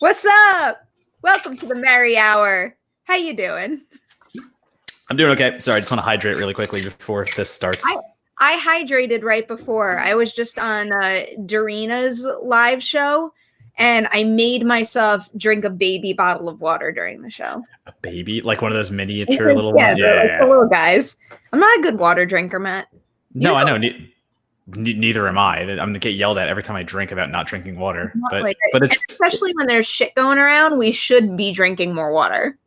What's up? Welcome to the Merri Hour. How you doing? I'm doing okay. Sorry, I just want to hydrate really quickly before this starts. I hydrated right before. I was just on Darina's live show, and I made myself drink a baby bottle of water during the show. A baby? Like one of those miniature little ones? Yeah, the little guys. I'm not a good water drinker, Matt. No, I know. Neither am I. I'm going to get yelled at every time I drink about not drinking water. But it's especially when there's shit going around, we should be drinking more water.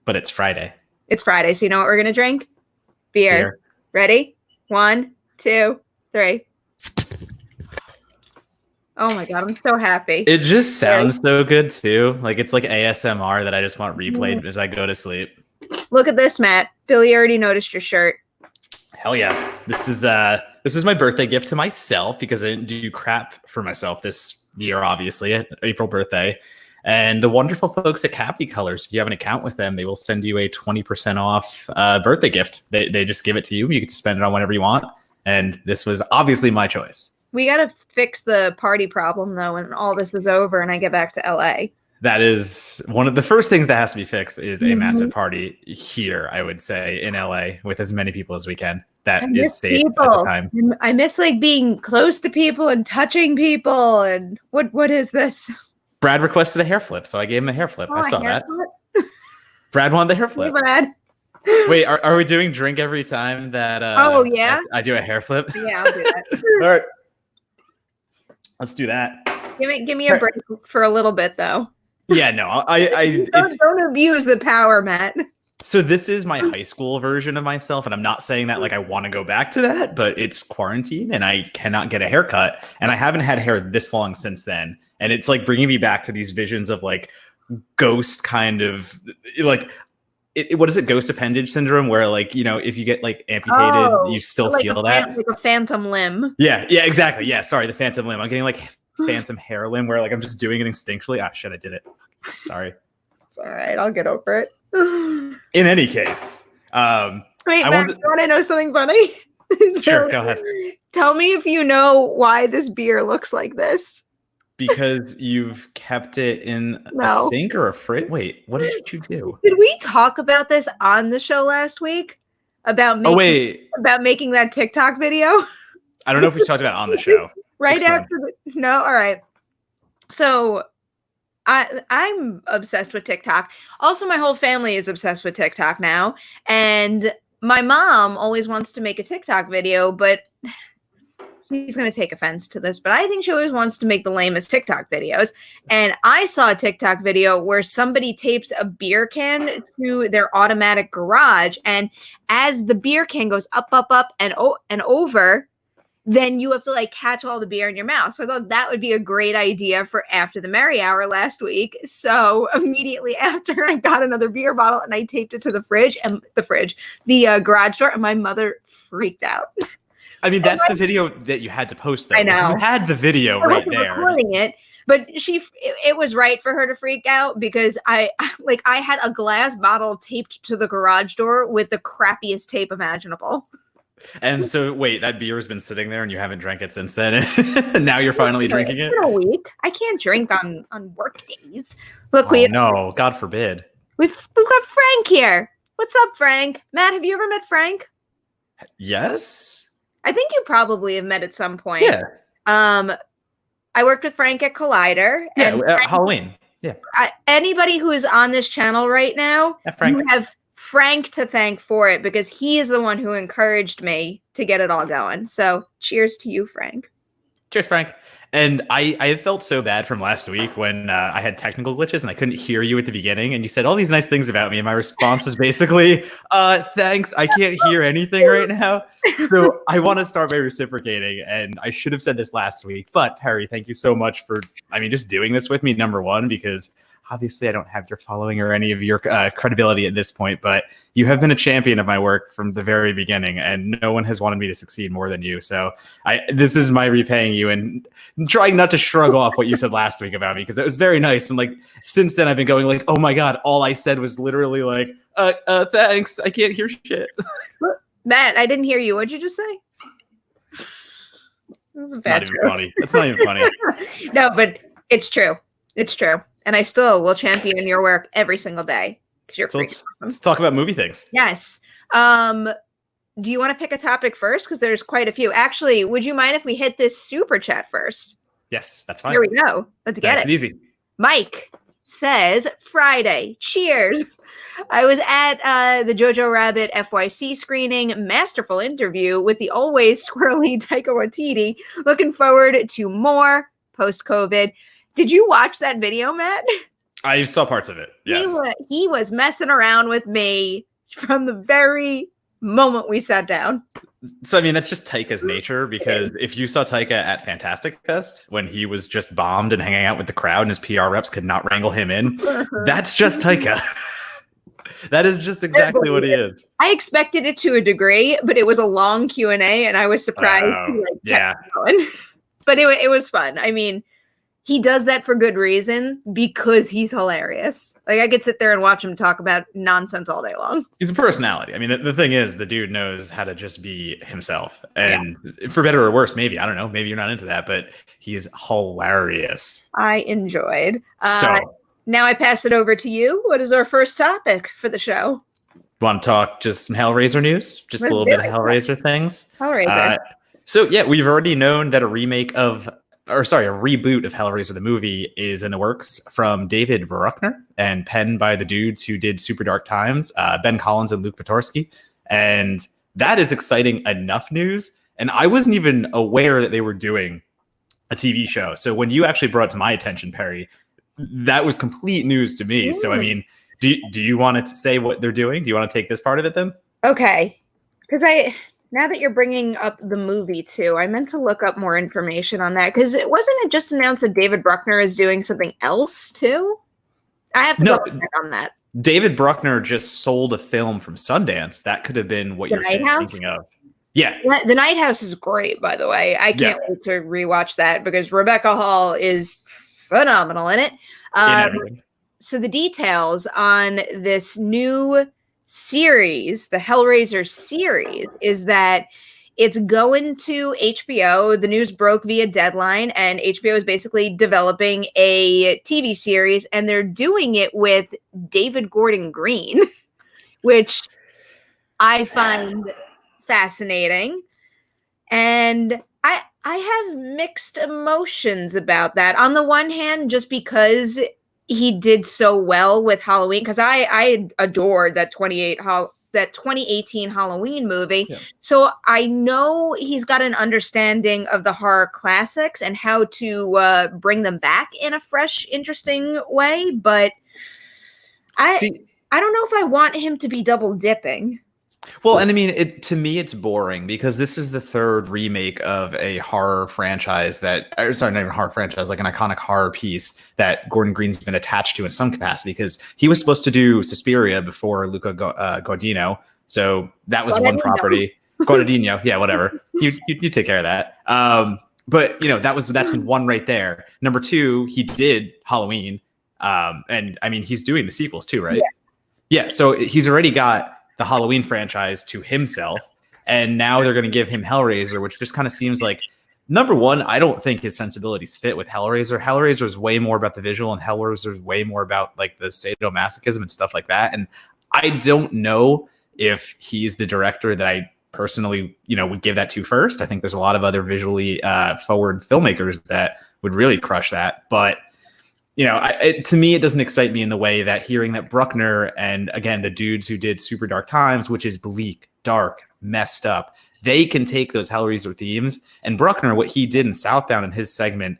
But it's Friday. It's Friday, so you know what we're going to drink? Beer. Ready? 1, 2, 3. Oh my God, I'm so happy. It just sounds so good too. Like it's like ASMR that I just want replayed as I go to sleep. Look at this, Matt. Billy already noticed your shirt. Hell yeah. This is my birthday gift to myself because I didn't do crap for myself this year, obviously, April birthday. And the wonderful folks at Cappy Colors, if you have an account with them, they will send you a 20% off birthday gift. They just give it to you. You get to spend it on whatever you want. And this was obviously my choice. We got to fix the party problem, though, when all this is over and I get back to LA. That is one of the first things that has to be fixed is a massive party here, I would say, in LA with as many people as we can. That is safe at the time. I miss like being close to people and touching people. And what is this? Brad requested a hair flip, so I gave him a hair flip. I saw that. Brad wanted the hair flip. Hey, Brad. Wait, are we doing drink every time that oh yeah I do a hair flip? Yeah, I'll do that. All right. Let's do that. Give me a break for a little bit though. Yeah, no, don't abuse the power, Matt. So this is my high school version of myself, and I'm not saying that like I want to go back to that, but it's quarantine and I cannot get a haircut, and I haven't had hair this long since then, and it's like bringing me back to these visions of like ghost kind of like what is it, ghost appendage syndrome, where like, you know, if you get like amputated, you still like feel that like a phantom limb. Yeah, exactly. Yeah, sorry, the phantom limb. I'm getting like phantom hair limb where like I'm just doing it instinctually. Ah, shit, I did it. Sorry. It's all right. I'll get over it. In any case, wait, Matt, you want to know something funny? Sure, go ahead. Tell me if you know why this beer looks like this. Because you've kept it in a sink or a fridge. Wait, what did you do? Did we talk about this on the show last week? About making that TikTok video? I don't know if we talked about it on the show. Right after no, all right. So I'm obsessed with TikTok. Also, my whole family is obsessed with TikTok now. And my mom always wants to make a TikTok video, but he's going to take offense to this, but I think she always wants to make the lamest TikTok videos. And I saw a TikTok video where somebody tapes a beer can to their automatic garage. And as the beer can goes up, and over, then you have to like catch all the beer in your mouth. So I thought that would be a great idea for after the Merri Hour last week. So immediately after, I got another beer bottle and I taped it to the garage door, and my mother freaked out. I mean, that's the video that you had to post, though. I know. You had the video right there. Recording it, but it was right for her to freak out because I had a glass bottle taped to the garage door with the crappiest tape imaginable. And so, wait, that beer has been sitting there and you haven't drank it since then? And now you're finally drinking it? It's been a week. I can't drink on work days. Look, no, God forbid. We've got Frank here. What's up, Frank? Matt, have you ever met Frank? Yes. I think you probably have met at some point. Yeah. I worked with Frank at Collider. Yeah, at Halloween. Yeah. Anybody who is on this channel right now, you have Frank to thank for it because he is the one who encouraged me to get it all going. So cheers to you, Frank. Cheers, Frank. And I felt so bad from last week when I had technical glitches and I couldn't hear you at the beginning. And you said all these nice things about me. And my response was basically, thanks. I can't hear anything right now. So I want to start by reciprocating. And I should have said this last week. But Perri, thank you so much for, just doing this with me, number one, because obviously I don't have your following or any of your credibility at this point. But you have been a champion of my work from the very beginning. And no one has wanted me to succeed more than you. So this is my repaying you and trying not to shrug off what you said last week about me, because it was very nice. And like since then I've been going like, oh my God, all I said was literally like, thanks. I can't hear shit. Matt, I didn't hear you. What'd you just say? That's not even funny. That's not even funny. No, but it's true. It's true. and I still will champion your work every single day because you're So freaking let's awesome. talk about movie things. Yes. Do you want to pick a topic first? Because there's quite a few. Actually, would you mind if we hit this super chat first? Yes, that's fine. Here we go. Let's get Nice it. and easy. Mike says, Friday. Cheers. I was at the Jojo Rabbit FYC screening. Masterful interview with the always squirrely Taika Waititi. Looking forward to more post-COVID. Did you watch that video, Matt? I saw parts of it. Yes. He was messing around with me from the very moment we sat down. So, I mean, that's just Taika's nature, because if you saw Taika at Fantastic Fest when he was just bombed and hanging out with the crowd and his PR reps could not wrangle him in, that's just Taika. That is just exactly what he is. I expected it to a degree, but it was a long Q&A and I was surprised. Kept going. But it was fun. I mean, he does that for good reason because he's hilarious. Like, I could sit there and watch him talk about nonsense all day long. He's a personality. I mean, the thing is, the dude knows how to just be himself. And for better or worse, maybe, I don't know, maybe you're not into that, but he's hilarious. I enjoyed. Now I pass it over to you. What is our first topic for the show? Want to talk just some Hellraiser news? Just a little bit of Hellraiser things? Hellraiser. So, yeah, we've already known that a reboot of Hellraiser the movie is in the works from David Bruckner and penned by the dudes who did Super Dark Times, Ben Collins and Luke Patorsky. And that is exciting enough news. And I wasn't even aware that they were doing a TV show. So when you actually brought it to my attention, Perri, that was complete news to me. So, I mean, do you want to say what they're doing? Do you want to take this part of it then? Okay. Because now that you're bringing up the movie too, I meant to look up more information on that, because it wasn't just announced that David Bruckner is doing something else too. I have to go back on that. David Bruckner just sold a film from Sundance. That could have been what you're thinking of. Yeah. The Night House is great, by the way. I can't wait to rewatch that because Rebecca Hall is phenomenal in it. So the details on this new series, the Hellraiser series, is that it's going to HBO. The news broke via Deadline, and HBO is basically developing a TV series, and they're doing it with David Gordon Green, which I find fascinating. And I have mixed emotions about that. On the one hand, just because he did so well with Halloween, because I adored that 2018 Halloween movie. Yeah. So I know he's got an understanding of the horror classics and how to bring them back in a fresh, interesting way. But I don't know if I want him to be double dipping. Well, and I mean, to me, it's boring because this is the third remake of a horror franchise not even a horror franchise, like an iconic horror piece that Gordon Green's been attached to in some capacity, because he was supposed to do Suspiria before Luca Guadagnino. So that was one property. Guadagnino, yeah, whatever. You take care of that. But you know, that's one right there. Number two, he did Halloween. And I mean, he's doing the sequels too, right? Yeah. So he's already got the Halloween franchise to himself, and now they're going to give him Hellraiser, which just kind of seems like, number one, I don't think his sensibilities fit with Hellraiser. Hellraiser is way more about the visual, and Hellraiser is way more about like the sadomasochism and stuff like that. And I don't know if he's the director that I personally, would give that to first. I think there's a lot of other visually forward filmmakers that would really crush that, but to me, it doesn't excite me in the way that hearing that Bruckner and, again, the dudes who did Super Dark Times, which is bleak, dark, messed up, they can take those Hellraiser themes. And Bruckner, what he did in Southbound in his segment,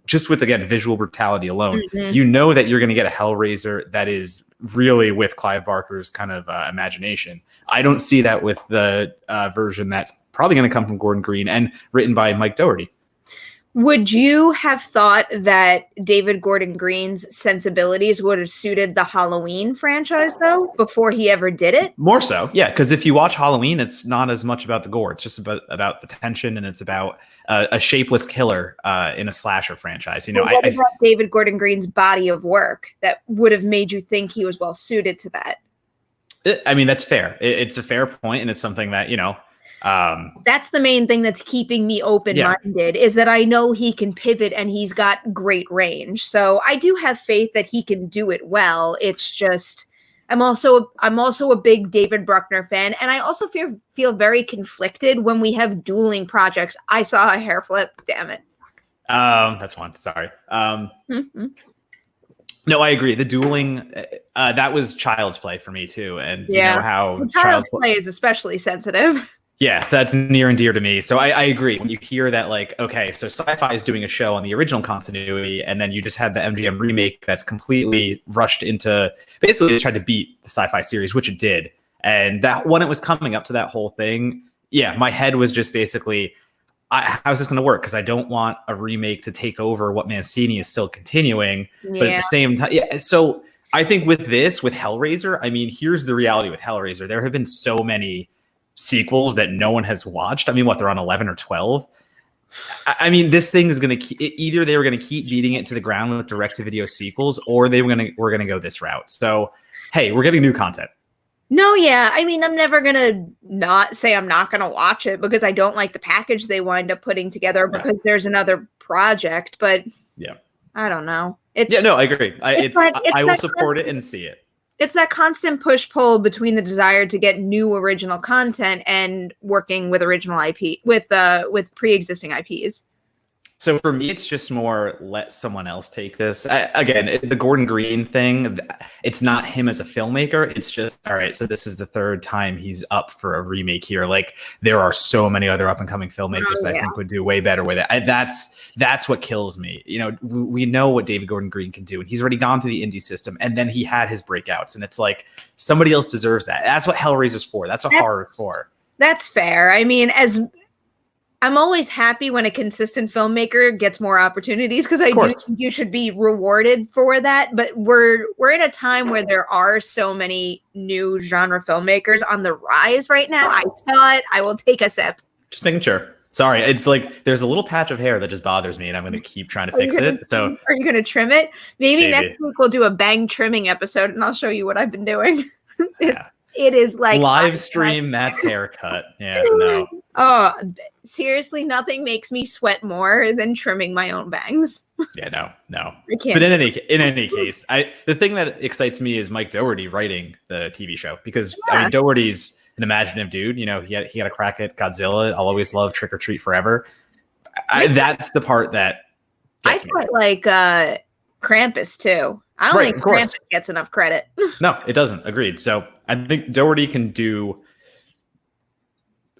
just with, again, visual brutality alone, you know that you're going to get a Hellraiser that is really with Clive Barker's kind of imagination. I don't see that with the version that's probably going to come from Gordon Green and written by Mike Dougherty. Would you have thought that David Gordon Green's sensibilities would have suited the Halloween franchise, though, before he ever did it? More so, yeah, because if you watch Halloween, it's not as much about the gore. It's just about the tension, and it's about a shapeless killer in a slasher franchise. What about David Gordon Green's body of work that would have made you think he was well suited to that? I mean, that's fair. It's a fair point, and it's something that, That's the main thing that's keeping me open-minded, is that I know he can pivot and he's got great range. So I do have faith that he can do it well. It's just I'm also a big David Bruckner fan, and I also feel very conflicted when we have dueling projects. I saw a hair flip, damn it. That's one. Sorry. No, I agree. The dueling, that was Child's Play for me too, and you know how Child's Play is especially sensitive. Yeah, that's near and dear to me. So I agree. When you hear that, like, okay, so Sci-Fi is doing a show on the original continuity, and then you just had the MGM remake that's completely rushed into, basically it tried to beat the Sci-Fi series, which it did. And that when it was coming up to that whole thing, yeah, my head was just basically, how's this going to work? Because I don't want a remake to take over what Mancini is still continuing. But at the same time, yeah. So I think with this, with Hellraiser, I mean, here's the reality with Hellraiser. There have been so many sequels that no one has watched. I mean, what, they're on 11 or 12? I mean, this thing is going to either they were going to keep beating it to the ground with direct-to-video sequels, or we're going to go this route. So, hey, we're getting new content. No, yeah. I mean, I'm never going to not say I'm not going to watch it because I don't like the package they wind up putting together because there's another project, but yeah, I don't know. No, I agree. I will support it and see it. It's that constant push-pull between the desire to get new original content and working with original IP, with pre-existing IPs. So for me, it's just more let someone else take this. Again, the Gordon Green thing, it's not him as a filmmaker. It's just, all right, so this is the third time he's up for a remake here. Like, there are so many other up-and-coming filmmakers that I think would do way better with it. That's what kills me. You know, we know what David Gordon Green can do, and he's already gone through the indie system, and then he had his breakouts, and it's like, somebody else deserves that. That's what Hellraiser's for. That's what horror is for. That's fair. I mean, I'm always happy when a consistent filmmaker gets more opportunities, because I do think you should be rewarded for that. But we're in a time where there are so many new genre filmmakers on the rise right now. I saw it. I will take a sip. Just making sure. Sorry, it's like there's a little patch of hair that just bothers me, and I'm going to keep trying to fix it. So, are you going to trim it? Maybe next week we'll do a bang trimming episode, and I'll show you what I've been doing. It is like live stream Matt's haircut. Yeah, no. Oh, seriously, nothing makes me sweat more than trimming my own bangs. Yeah, no. I can't. But in any case, the thing that excites me is Mike Dougherty writing the TV show, because I mean, Dougherty's an imaginative dude. You know, he had a crack at Godzilla. I'll always love Trick or Treat Forever. That's the part that gets me. Quite like Krampus too. I don't think Krampus gets enough credit. No, it doesn't. Agreed. So I think Dougherty can do.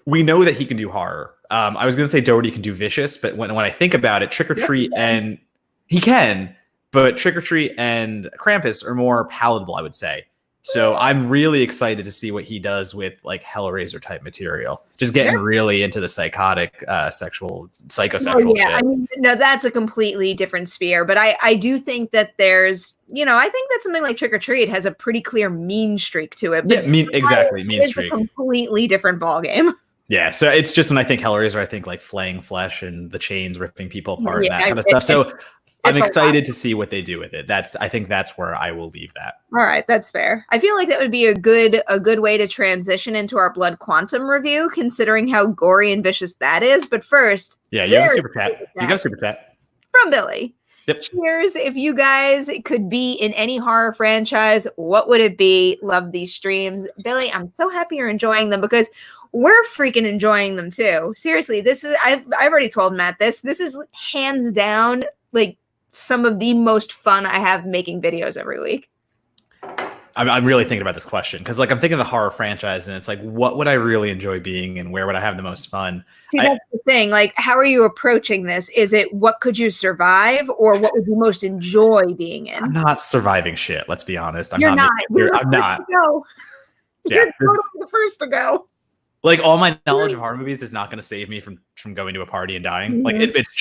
We know that he can do horror. I was going to say Dougherty can do vicious, but when I think about it, Trick or Treat and he can, but Trick or Treat and Krampus are more palatable, I would say. So I'm really excited to see what he does with like Hellraiser type material. Just getting really into the psychotic, psychosexual shit. I mean, no, that's a completely different sphere. But I do think that there's, I think that something like Trick or Treat has a pretty clear mean streak to it. But exactly, mean streak. It's a completely different ballgame. Yeah, so it's just when I think Hellraiser, I think like flaying flesh and the chains ripping people apart and that kind of stuff. So I'm excited to see what they do with it. I think that's where I will leave that. All right, that's fair. I feel like that would be a good way to transition into our Blood Quantum review, considering how gory and vicious that is. But first, yeah, you have a super chat. You got a super chat from Billy. Yep. Cheers. If you guys could be in any horror franchise, what would it be? Love these streams. Billy, I'm so happy you're enjoying them, because we're freaking enjoying them too. Seriously, I've already told Matt this. This is hands down like some of the most fun I have making videos every week. I'm really thinking about this question, because like I'm thinking of the horror franchise, and it's like, what would I really enjoy being, and where would I have the most fun? See, that's the thing. Like, how are you approaching this? Is it what could you survive, or what would you most enjoy being in? I'm not surviving shit. Let's be honest. I'm You're not. I'm not. You're totally the first to go. Like, all my knowledge of horror movies is not going to save me from going to a party and dying. Mm-hmm. Like it's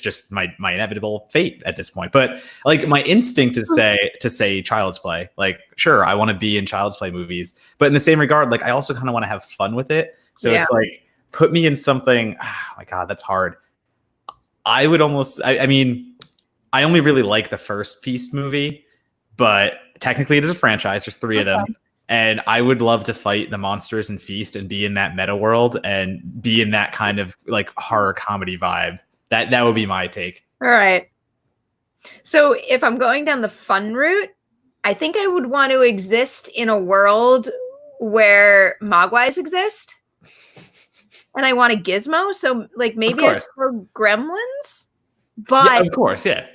just my inevitable fate at this point. But like my instinct is to say Child's Play. Like, sure, I want to be in Child's Play movies, but in the same regard, like I also kind of want to have fun with it. So it's like, put me in something. Oh my God, that's hard. I would almost. I mean, I only really like the first Feast movie, but technically it is a franchise. There's 3 of them. And I would love to fight the monsters and feast and be in that meta world and be in that kind of like horror comedy vibe. That would be my take. All right. So if I'm going down the fun route, I think I would want to exist in a world where Mogwais exist. And I want a gizmo. So like maybe I throw gremlins. But yeah, of course, yeah.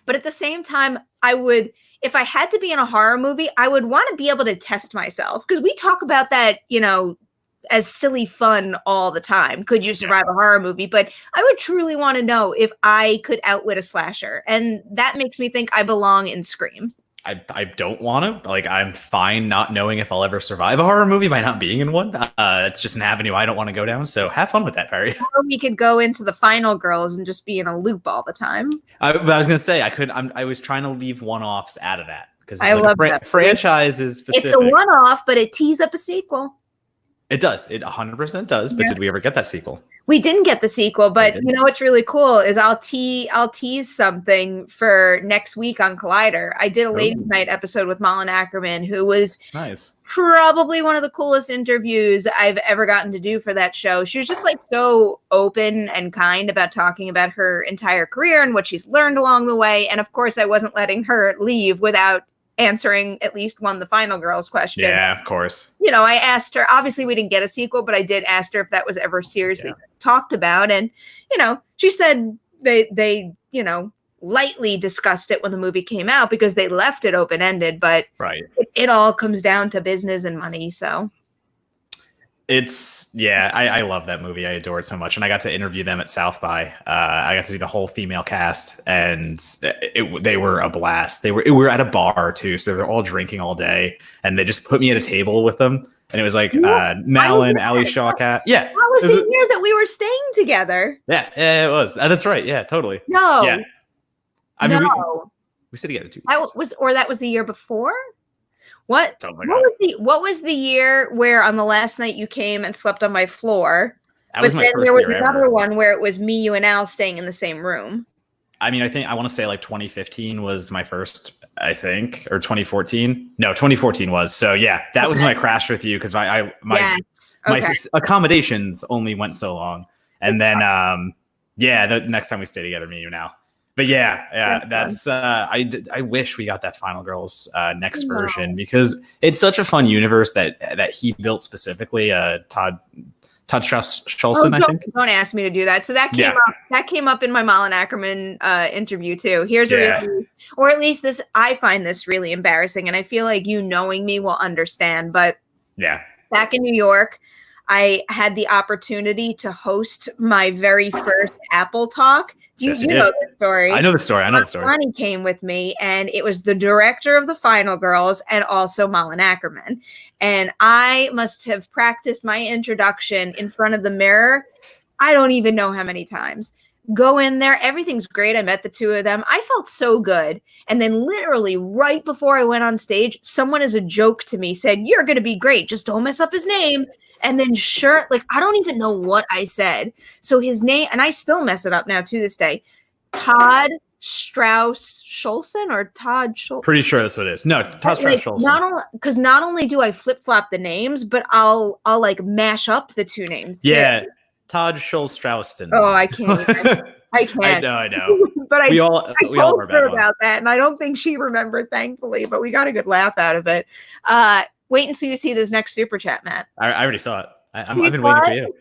But at the same time, I would, if I had to be in a horror movie, I would want to be able to test myself. Because we talk about that, you know, as silly fun all the time. Could you survive a horror movie? But I would truly want to know if I could outwit a slasher. And that makes me think I belong in Scream. I don't want to. Like, I'm fine not knowing if I'll ever survive a horror movie by not being in one. It's just an avenue I don't want to go down. So have fun with that, Perri. Or we could go into the Final Girls and just be in a loop all the time. But I was going to say, I was trying to leave one-offs out of that. Because I love that. Franchise is specific. It's a one-off, but it tees up a sequel. It does. It 100% does. But did we ever get that sequel? We didn't get the sequel, but you know what's really cool is I'll tease something for next week on Collider. I did a Ladies Night episode with Malin Ackerman, who was nice. Probably one of the coolest interviews I've ever gotten to do for that show. She was just like so open and kind about talking about her entire career and what she's learned along the way. And of course, I wasn't letting her leave without answering at least one the Final Girls question. Yeah, of course. You know, I asked her, obviously we didn't get a sequel, but I did ask her if that was ever seriously talked about. And, you know, she said they, you know, lightly discussed it when the movie came out because they left it open-ended, but it all comes down to business and money. So it's, I love that movie. I adore it so much. And I got to interview them at South by. I got to do the whole female cast, and they were a blast. We were at a bar too, so they're all drinking all day, and they just put me at a table with them, and it was like Malin, Ali Shawkat. Yeah, that was the year that we were staying together. Yeah, it was. That's right. Yeah, totally. No, yeah. I mean, we stayed together 2 years. That was the year before. What was the year where on the last night you came and slept on my floor? That was my first there was year another ever. one where it was me, you, and Al staying in the same room. I mean, I want to say like 2015 was my first, I think, or 2014. No, 2014 was. So yeah, that was when I crashed with you because my accommodations only went so long, and then the next time we stay together, me, you, and Al. But that's I wish we got that Final Girls next version because it's such a fun universe that he built specifically. Todd Strauss-Scholson, I think. Don't ask me to do that. So that came up in my Malin Ackerman interview too. Here's a really, or at least this, I find this really embarrassing, and I feel like you knowing me will understand. But back in New York, I had the opportunity to host my very first Apple Talk. Do you know the story? I know the story. Lonnie came with me, and it was the director of the Final Girls and also Malin Ackerman. And I must have practiced my introduction in front of the mirror. I don't even know how many times. Go in there. Everything's great. I met the two of them. I felt so good. And then literally right before I went on stage, someone as a joke to me said, "You're going to be great. Just don't mess up his name." And then I don't even know what I said. So his name, and I still mess it up now to this day, Todd Strauss-Scholson or Todd Schultz. Pretty sure that's what it is. No, Todd Strauss-Scholson. Because not only do I flip-flop the names, but I'll like mash up the two names. Yeah, too. Todd Schultz-Strauston. Oh, I can't. I can't. I know. But I told all her about that, and I don't think she remembered, thankfully, but we got a good laugh out of it. Wait until you see this next super chat, Matt. I already saw it. I've been waiting for you.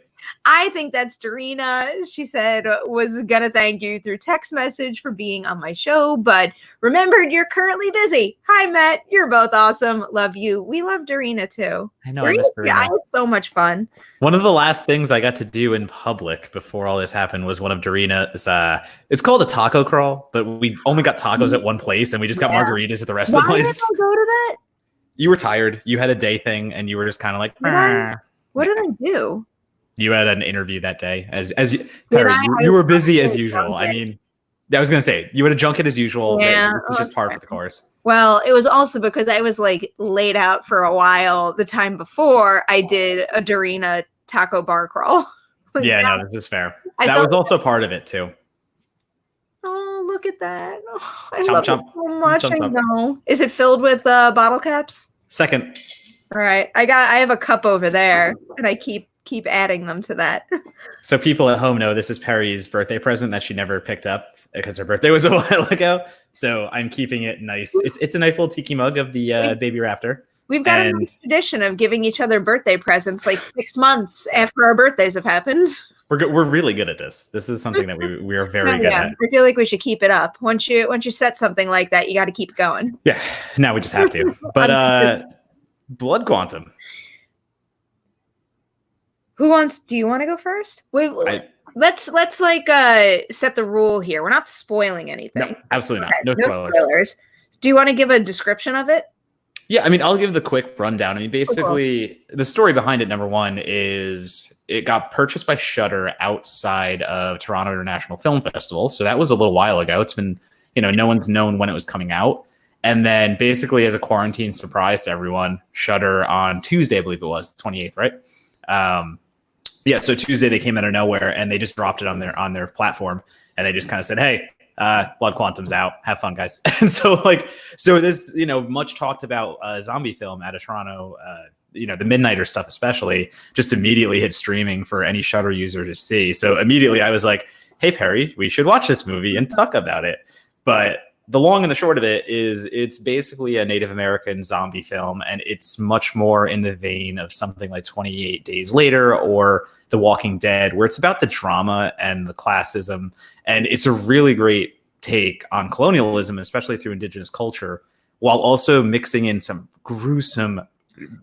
I think that's Darina. She said was gonna thank you through text message for being on my show, but remembered you're currently busy. Hi, Matt. You're both awesome. Love you. We love Darina too. I know. I miss Darina. I had so much fun. One of the last things I got to do in public before all this happened was one of Darina's. It's called a taco crawl, but we only got tacos at one place, and we just got margaritas at the rest of the place. Why did I go to that? You were tired. You had a day thing, and you were just kind of like, what did I do? You had an interview that day, Perri, you were busy as usual. I mean, I was gonna say you had a junket as usual. Yeah, it's just par for the course. Well, it was also because I was like laid out for a while the time before I did a Darina taco bar crawl. No, this is fair. That was also part of it too. Oh, look at that! Oh, I love it so much. I know. Is it filled with bottle caps? Second. All right. I have a cup over there, and I keep adding them to that. So people at home know this is Perri's birthday present that she never picked up because her birthday was a while ago. So I'm keeping it nice. It's a nice little tiki mug of the baby raptor. We've got a nice tradition of giving each other birthday presents like 6 months after our birthdays have happened. We're really good at this. This is something that we are very good at. I feel like we should keep it up. Once you set something like that, you got to keep going. Yeah. Now we just have to. But Blood Quantum. Do you want to go first? Let's like set the rule here. We're not spoiling anything. No, absolutely not. No spoilers. Do you want to give a description of it? Yeah, I mean, I'll give the quick rundown. I mean, basically, the story behind it, number one, is it got purchased by Shudder outside of Toronto International Film Festival. So that was a little while ago. It's been, no one's known when it was coming out. And then basically as a quarantine surprise to everyone, Shudder on Tuesday, I believe it was, the 28th, right? Yeah, so Tuesday they came out of nowhere and they just dropped it on their platform. And they just kind of said, hey, Blood Quantum's out. Have fun, guys. And so this, much talked about zombie film out of Toronto, the Midnighter stuff especially, just immediately hit streaming for any Shudder user to see. So immediately I was like, hey, Perri, we should watch this movie and talk about it. But the long and the short of it is it's basically a Native American zombie film, and it's much more in the vein of something like 28 Days Later or The Walking Dead, where it's about the drama and the classism. And it's a really great take on colonialism, especially through indigenous culture, while also mixing in some gruesome,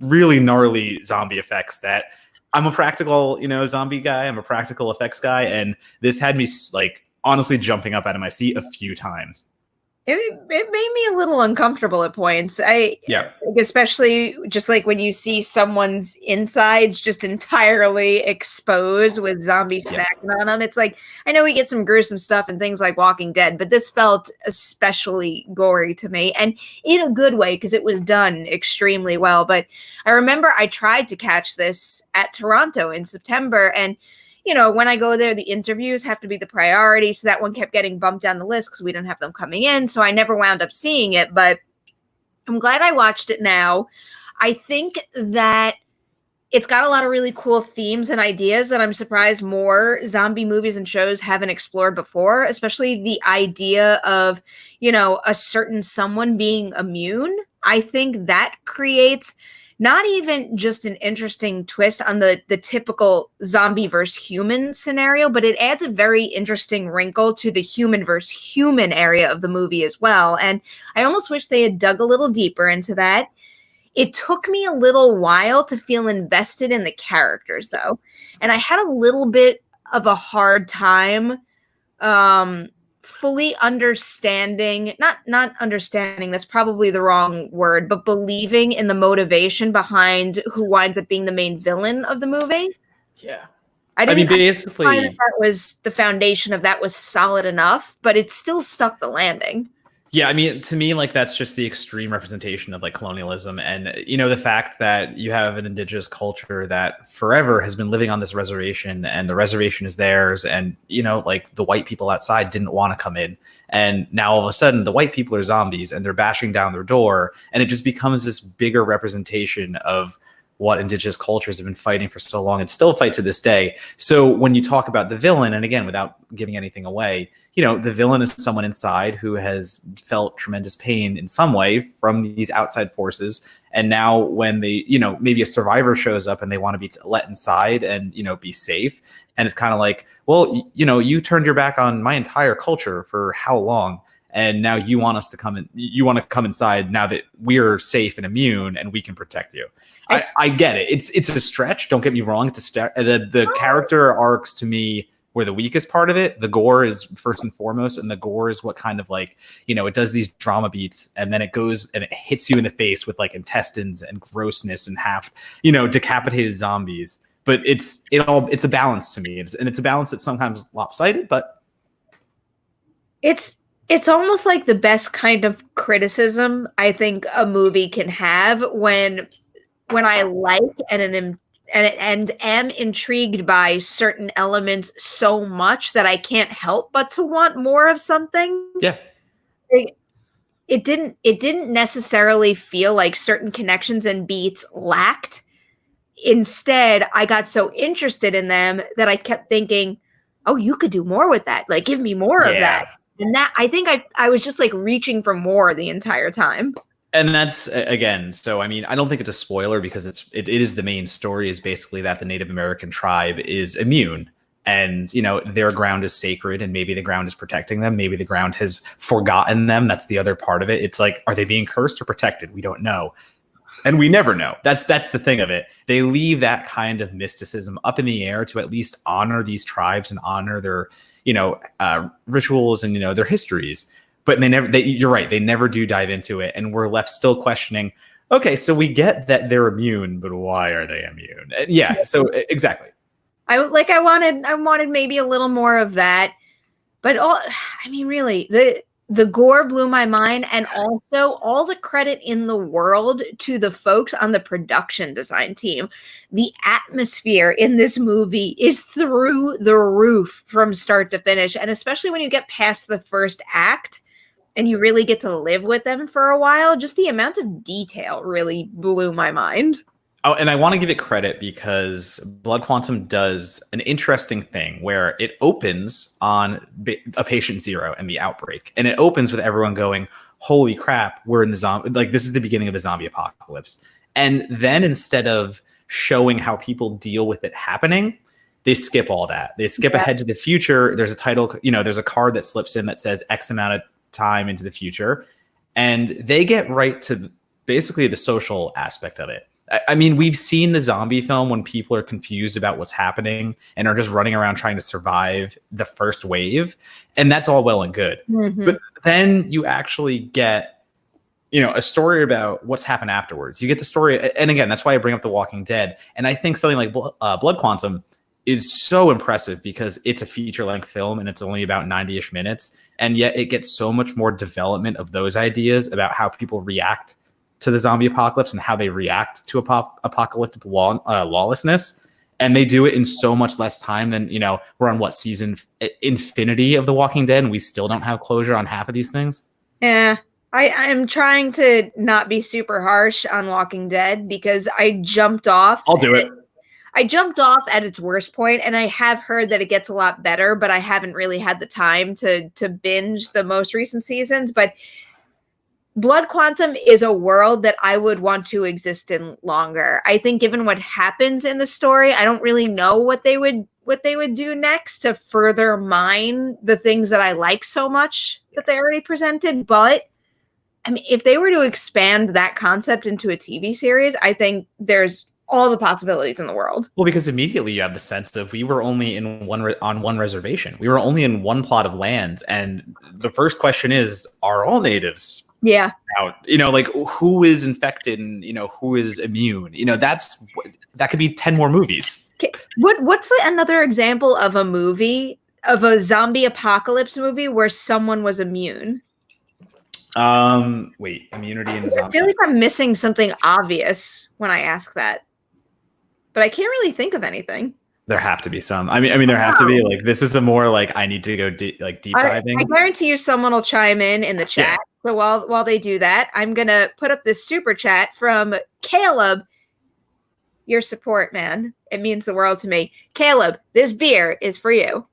really gnarly zombie effects that I'm a practical, zombie guy. I'm a practical effects guy. And this had me honestly jumping up out of my seat a few times. It made me a little uncomfortable at points. Especially just like when you see someone's insides just entirely exposed with zombies snacking on them. It's like, I know we get some gruesome stuff and things like Walking Dead, but this felt especially gory to me, and in a good way because it was done extremely well. But I remember I tried to catch this at Toronto in September, and when I go there, the interviews have to be the priority. So that one kept getting bumped down the list because we didn't have them coming in. So I never wound up seeing it, but I'm glad I watched it now. I think that it's got a lot of really cool themes and ideas that I'm surprised more zombie movies and shows haven't explored before, especially the idea of, a certain someone being immune. I think that creates not even just an interesting twist on the typical zombie versus human scenario, but it adds a very interesting wrinkle to the human versus human area of the movie as well. And I almost wish they had dug a little deeper into that. It took me a little while to feel invested in the characters, though. And I had a little bit of a hard time fully understanding, not understanding, that's probably the wrong word, but believing in the motivation behind who winds up being the main villain of the movie. Yeah. Basically, I find that was the foundation of that was solid enough, but it still stuck the landing. Yeah, I mean, to me, that's just the extreme representation of colonialism. And, the fact that you have an indigenous culture that forever has been living on this reservation and the reservation is theirs. And, the white people outside didn't want to come in. And now all of a sudden the white people are zombies and they're bashing down their door. And it just becomes this bigger representation of what indigenous cultures have been fighting for so long and still fight to this day. So when you talk about the villain, and again, without giving anything away, the villain is someone inside who has felt tremendous pain in some way from these outside forces. And now when they, maybe a survivor shows up and they want to be let inside and, be safe. And it's kind of like, well, you turned your back on my entire culture for how long? And now you want us to come in, you want to come inside now that we're safe and immune and we can protect you. I get it. It's a stretch. Don't get me wrong. The character arcs to me were the weakest part of it. The gore is first and foremost. And the gore is what kind of it does these drama beats and then it goes and it hits you in the face with intestines and grossness and half, decapitated zombies. But it's a balance to me. It's a balance that's sometimes lopsided, but it's almost like the best kind of criticism I think a movie can have when I like and am intrigued by certain elements so much that I can't help but to want more of something. Yeah. it didn't necessarily feel like certain connections and beats lacked. Instead, I got so interested in them that I kept thinking, oh, you could do more with that. Like, give me more of that. And that, I think I was just like reaching for more the entire time. And that's, again, so I mean, I don't think it's a spoiler because it is the main story, is basically that the Native American tribe is immune, and you know, their ground is sacred, and maybe the ground is protecting them, maybe the ground has forgotten them. That's the other part of it. It's like, are they being cursed or protected? We don't know, and we never know. That's the thing of it. They leave that kind of mysticism up in the air to at least honor these tribes and honor their, you know, rituals and, you know, their histories. But you're right, they never do dive into it, and we're left still questioning, okay, so we get that they're immune, but why are they immune? Yeah, so exactly. I wanted maybe a little more of that. But I mean, really, the gore blew my mind, and also all the credit in the world to the folks on the production design team. The atmosphere in this movie is through the roof from start to finish, and especially when you get past the first act and you really get to live with them for a while, just the amount of detail really blew my mind. Oh, and I want to give it credit because Blood Quantum does an interesting thing where it opens on a patient zero and the outbreak. And it opens with everyone going, holy crap, we're in the zombie, like this is the beginning of the zombie apocalypse. And then instead of showing how people deal with it happening, they skip all that. They skip ahead to the future. There's a title, you know, there's a card that slips in that says X amount of time into the future. And they get right to basically the social aspect of it. I mean, we've seen the zombie film when people are confused about what's happening and are just running around trying to survive the first wave. And that's all well and good. Mm-hmm. But then you actually get, you know, a story about what's happened afterwards. You get the story. And again, that's why I bring up The Walking Dead. And I think something like Blood Quantum is so impressive because it's a feature-length film and it's only about 90-ish minutes. And yet it gets so much more development of those ideas about how people react to the zombie apocalypse and how they react to apocalyptic lawlessness. And they do it in so much less time than, you know, we're on what, season infinity of The Walking Dead, and we still don't have closure on half of these things. Yeah, I'm trying to not be super harsh on Walking Dead because I jumped off. I'll do it. I jumped off at its worst point, and I have heard that it gets a lot better, but I haven't really had the time to binge the most recent seasons. But Blood Quantum is a world that I would want to exist in longer. I think given what happens in the story, I don't really know what they would do next to further mine the things that I like so much that they already presented. But I mean, if they were to expand that concept into a TV series, I think there's all the possibilities in the world. Well, because immediately you have the sense of we were only in on one reservation. We were only in one plot of land. And the first question is, are all natives out? You know, like who is infected and, you know, who is immune? You know, that could be 10 more movies. What's another example of a movie, of a zombie apocalypse movie where someone was immune? Wait, immunity in zombie. I feel like I'm missing something obvious when I ask that. But I can't really think of anything. There have to be some. I mean, there have to be. Like, this is the more like I need to go deep diving. I guarantee you, someone will chime in the chat. Yeah. So while they do that, I'm gonna put up this super chat from Caleb. Your support, man, it means the world to me. Caleb, this beer is for you.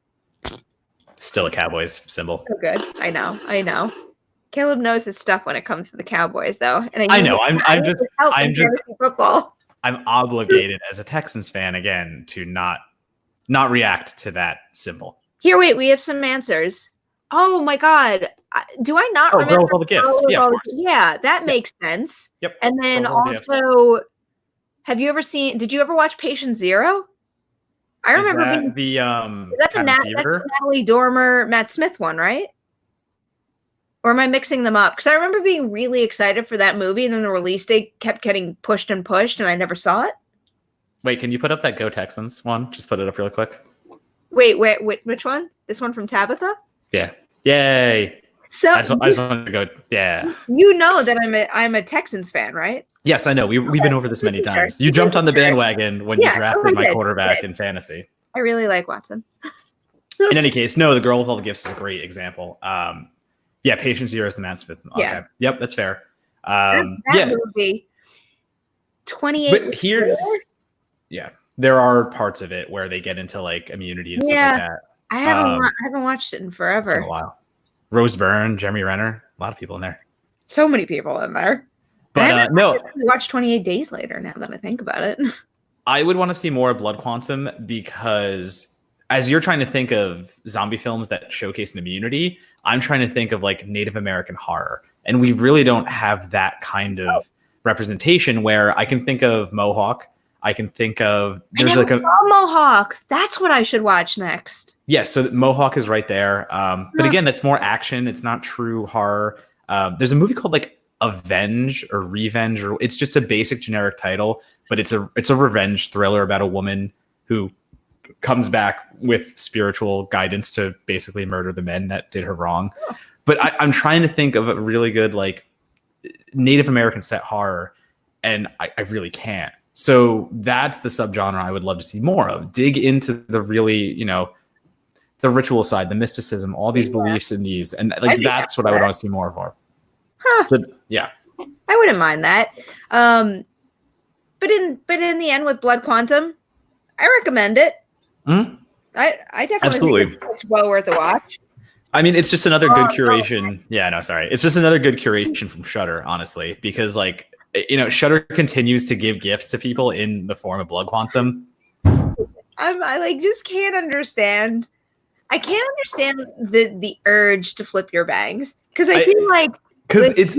Still a Cowboys symbol. So good. I know. Caleb knows his stuff when it comes to the Cowboys, though. And I know. I'm just football. I'm obligated as a Texans fan again to not react to that symbol. Here, wait, we have some answers. Oh my God. Do I not remember? Girl with all the gifts. Yeah, of course. Yeah, that makes sense. Yep. And then also, did you ever watch Patient Zero? I remember that's the Natalie Dormer, Matt Smith one, right? Or am I mixing them up? Because I remember being really excited for that movie, and then the release date kept getting pushed, and I never saw it. Wait, can you put up that Go Texans one? Just put it up real quick. Wait, which one? This one from Tabitha? Yeah. Yay. So I just wanted to go. Yeah. You know that I'm a Texans fan, right? Yes, I know. We've been over this many times. You jumped on the bandwagon when you drafted my quarterback in fantasy. I really like Watson. In any case, no, the Girl with All the Gifts is a great example. Yeah, Patient Zero is the Matt Smith. Okay. Yeah. Yep, that's fair. That movie. 28. But here's there are parts of it where they get into like immunity and stuff like that. I haven't watched it in forever. It's been a while. Rose Byrne, Jeremy Renner, a lot of people in there. So many people in there. But no, we watched 28 Days Later. Now that I think about it, I would want to see more Blood Quantum because as you're trying to think of zombie films that showcase an immunity, I'm trying to think of like Native American horror, and we really don't have that kind of representation. Where I can think of Mohawk. I can think of there's like a Mohawk. That's what I should watch next. Yeah, so Mohawk is right there. But again, that's more action. It's not true horror. There's a movie called like Avenge or Revenge, or it's just a basic generic title, but it's a revenge thriller about a woman who comes back with spiritual guidance to basically murder the men that did her wrong. But I'm trying to think of a really good like Native American set horror, and I really can't. So that's the subgenre I would love to see more of. Dig into the really, the ritual side, the mysticism, all these beliefs in these, and like that's what I would want to see more of. Huh. So yeah, I wouldn't mind that. But in the end, with Blood Quantum, I recommend it. Mm-hmm. I definitely absolutely think it's well worth a watch. I mean, it's just another good curation. Yeah, no, sorry, it's just another good curation from Shudder, honestly, because like. Shudder continues to give gifts to people in the form of Blood Quantum. I like just can't understand. I can't understand the urge to flip your bangs because I feel like it's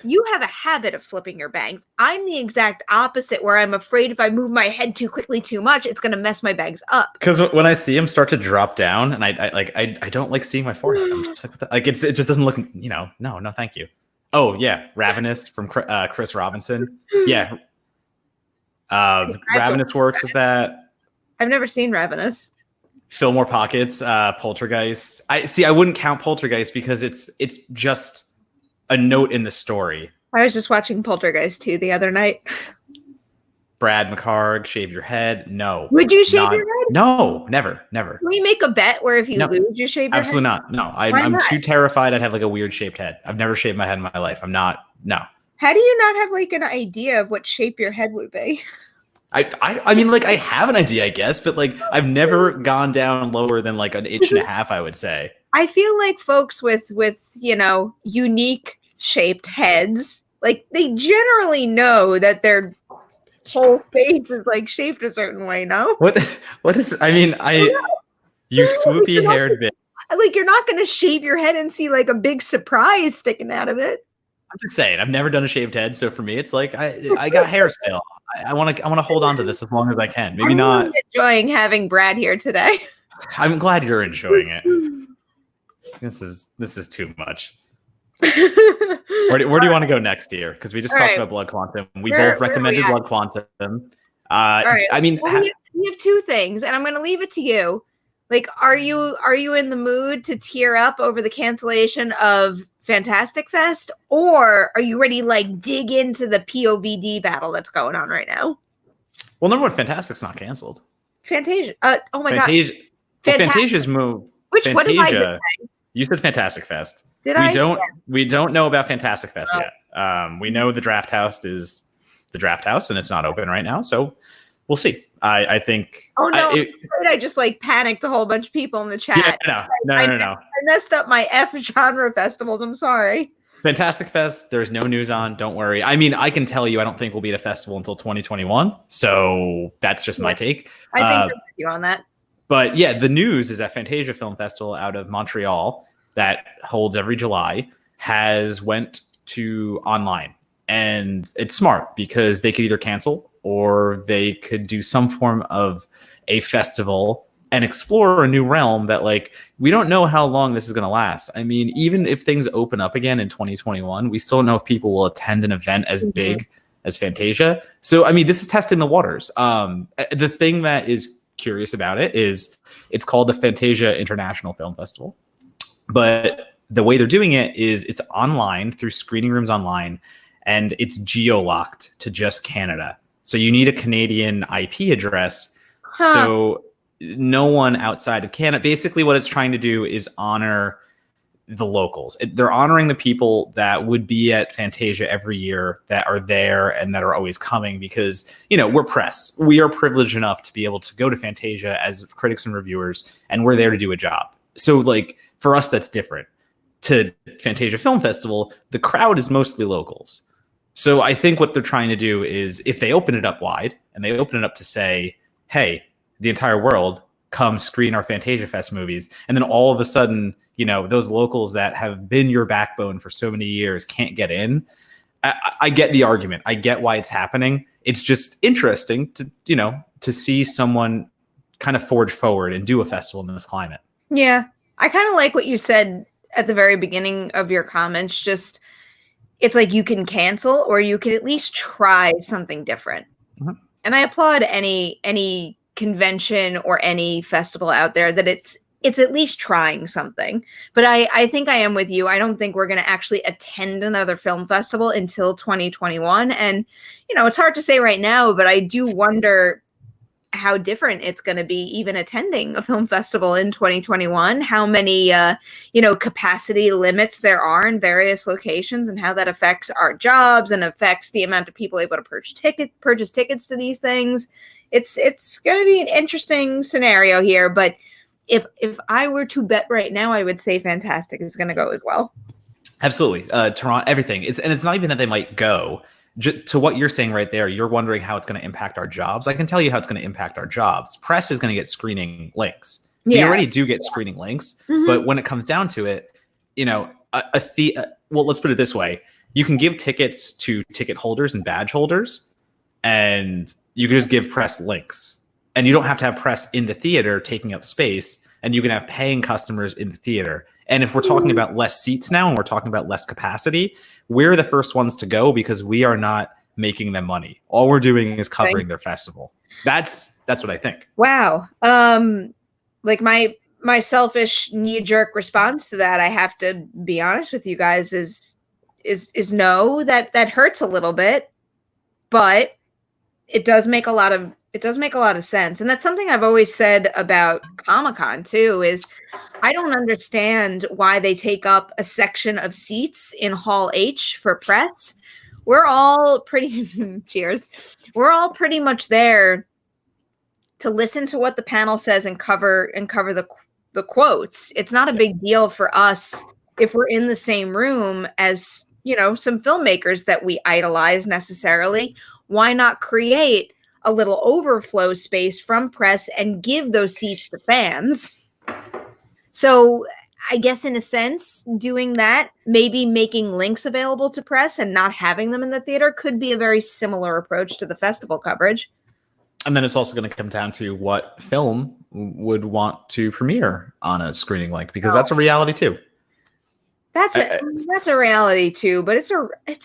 you have a habit of flipping your bangs. I'm the exact opposite, where I'm afraid if I move my head too quickly too much, it's gonna mess my bangs up. Because when I see them start to drop down, and I don't like seeing my forehead. I'm just like it just doesn't look. No, thank you. Oh yeah, Ravenous from Chris Robinson. Yeah, Ravenous works as that. I've never seen Ravenous. Fillmore Pockets, Poltergeist. I wouldn't count Poltergeist because it's just a note in the story. I was just watching Poltergeist 2 the other night. Brad McHarg, shave your head. No. Would you shave your head? No, never. Can we make a bet where if you lose, you shave your absolutely head? Absolutely not. No, I'm too terrified I'd have like a weird shaped head. I've never shaved my head in my life. I'm not. No. How do you not have like an idea of what shape your head would be? I mean, like I have an idea, I guess, but like I've never gone down lower than like an inch and a half, I would say. I feel like folks with unique shaped heads, like they generally know that their whole face is like shaped a certain way. No, what is? I mean, you swoopy haired bitch. Like you're not going to shave your head and see like a big surprise sticking out of it. I'm just saying, I've never done a shaved head, so for me, it's like I got hair still. I want to hold on to this as long as I can. Maybe not. I'm enjoying having Brad here today. I'm glad you're enjoying it. This is too much. Where do you want to go next here? Because we just talked about Blood Quantum. We both recommended Blood Quantum. Right. I mean, we have two things, and I'm going to leave it to you. Like, are you in the mood to tear up over the cancellation of Fantastic Fest, or are you ready to like dig into the POVD battle that's going on right now? Well, number one, Fantastic's not canceled. Fantasia. Oh my god. Fantasia's moved. What did I say? You said Fantastic Fest. We don't know about Fantastic Fest yet. We know the Draft House is the Draft House, and it's not open right now, so we'll see. I think. Oh no! I just like panicked a whole bunch of people in the chat. Yeah, no. I messed up my F genre festivals. I'm sorry. Fantastic Fest. There's no news on. Don't worry. I mean, I can tell you, I don't think we'll be at a festival until 2021. So that's just my take. I think I'm with you on that. But yeah, the news is that Fantasia Film Festival out of Montreal that holds every July has went to online, and it's smart because they could either cancel or they could do some form of a festival and explore a new realm that like we don't know how long this is going to last. I mean, even if things open up again in 2021, we still don't know if people will attend an event as big as Fantasia. So I mean, this is testing the waters. The thing that is curious about it is it's called the Fantasia International Film Festival, but the way they're doing it is it's online through screening rooms online, and it's geo-locked to just Canada. So you need a Canadian IP address. So no one outside of Canada. Basically what it's trying to do is honor the locals. They're honoring the people that would be at Fantasia every year, that are there and that are always coming, because, you know, we're press. We are privileged enough to be able to go to Fantasia as critics and reviewers, and we're there to do a job. So, like, for us, that's different. To Fantasia Film Festival, the crowd is mostly locals. So I think what they're trying to do is, if they open it up wide and they open it up to say, hey, the entire world, come screen our Fantasia Fest movies, and then all of a sudden, you know, those locals that have been your backbone for so many years can't get in. I get the argument. I get why it's happening. It's just interesting to, you know, to see someone kind of forge forward and do a festival in this climate. Yeah. I kind of like what you said at the very beginning of your comments. Just, it's like you can cancel, or you can at least try something different. Mm-hmm. And I applaud any convention or any festival out there that it's at least trying something. But I think I am with you. I don't think we're going to actually attend another film festival until 2021. And, you know, it's hard to say right now, but I do wonder how different it's going to be even attending a film festival in 2021, how many, capacity limits there are in various locations, and how that affects our jobs and affects the amount of people able to purchase tickets to these things. It's going to be an interesting scenario here, but if I were to bet right now, I would say Fantastic is going to go as well. Absolutely. Toronto, everything. It's not even that they might go. To what you're saying right there, you're wondering how it's going to impact our jobs. I can tell you how it's going to impact our jobs. Press is going to get screening links. Yeah. We already do get screening links, but when it comes down to it, you know, well, let's put it this way. You can give tickets to ticket holders and badge holders, and you can just give press links. And you don't have to have press in the theater taking up space, and you can have paying customers in the theater. And if we're talking about less seats now and we're talking about less capacity, we're the first ones to go because we are not making them money. All we're doing is covering their festival. That's what I think. Wow. Like my selfish knee-jerk response to that, I have to be honest with you guys, is no. That hurts a little bit, but it does make a lot of sense. And that's something I've always said about Comic-Con too, is I don't understand why they take up a section of seats in Hall H for press. We're all pretty cheers. We're all pretty much there to listen to what the panel says and cover the quotes. It's not a big deal for us if we're in the same room as, you know, some filmmakers that we idolize necessarily. Why not create a little overflow space from press and give those seats to fans? So I guess in a sense, doing that, maybe making links available to press and not having them in the theater, could be a very similar approach to the festival coverage. And then it's also going to come down to what film would want to premiere on a screening link, because that's a reality too. That's a reality too, but it's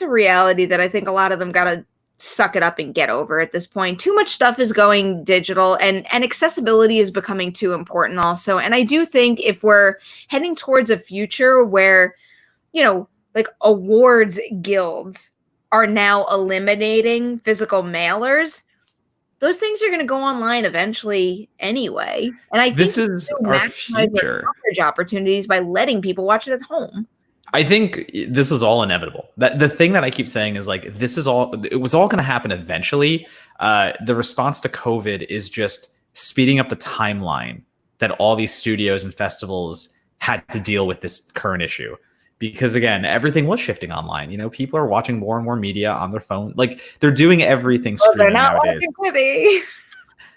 a reality that I think a lot of them got to suck it up and get over at this point. Too much stuff is going digital, and accessibility is becoming too important also. And I do think if we're heading towards a future where, you know, like awards guilds are now eliminating physical mailers, those things are going to go online eventually anyway. And I think this is our future coverage opportunities by letting people watch it at home. I think this is all inevitable. That the thing that I keep saying is, like, it was all going to happen eventually. The response to COVID is just speeding up the timeline that all these studios and festivals had to deal with this current issue. Because again, everything was shifting online. You know, people are watching more and more media on their phone. Like, they're doing everything streaming they're not nowadays. Watching Quibi.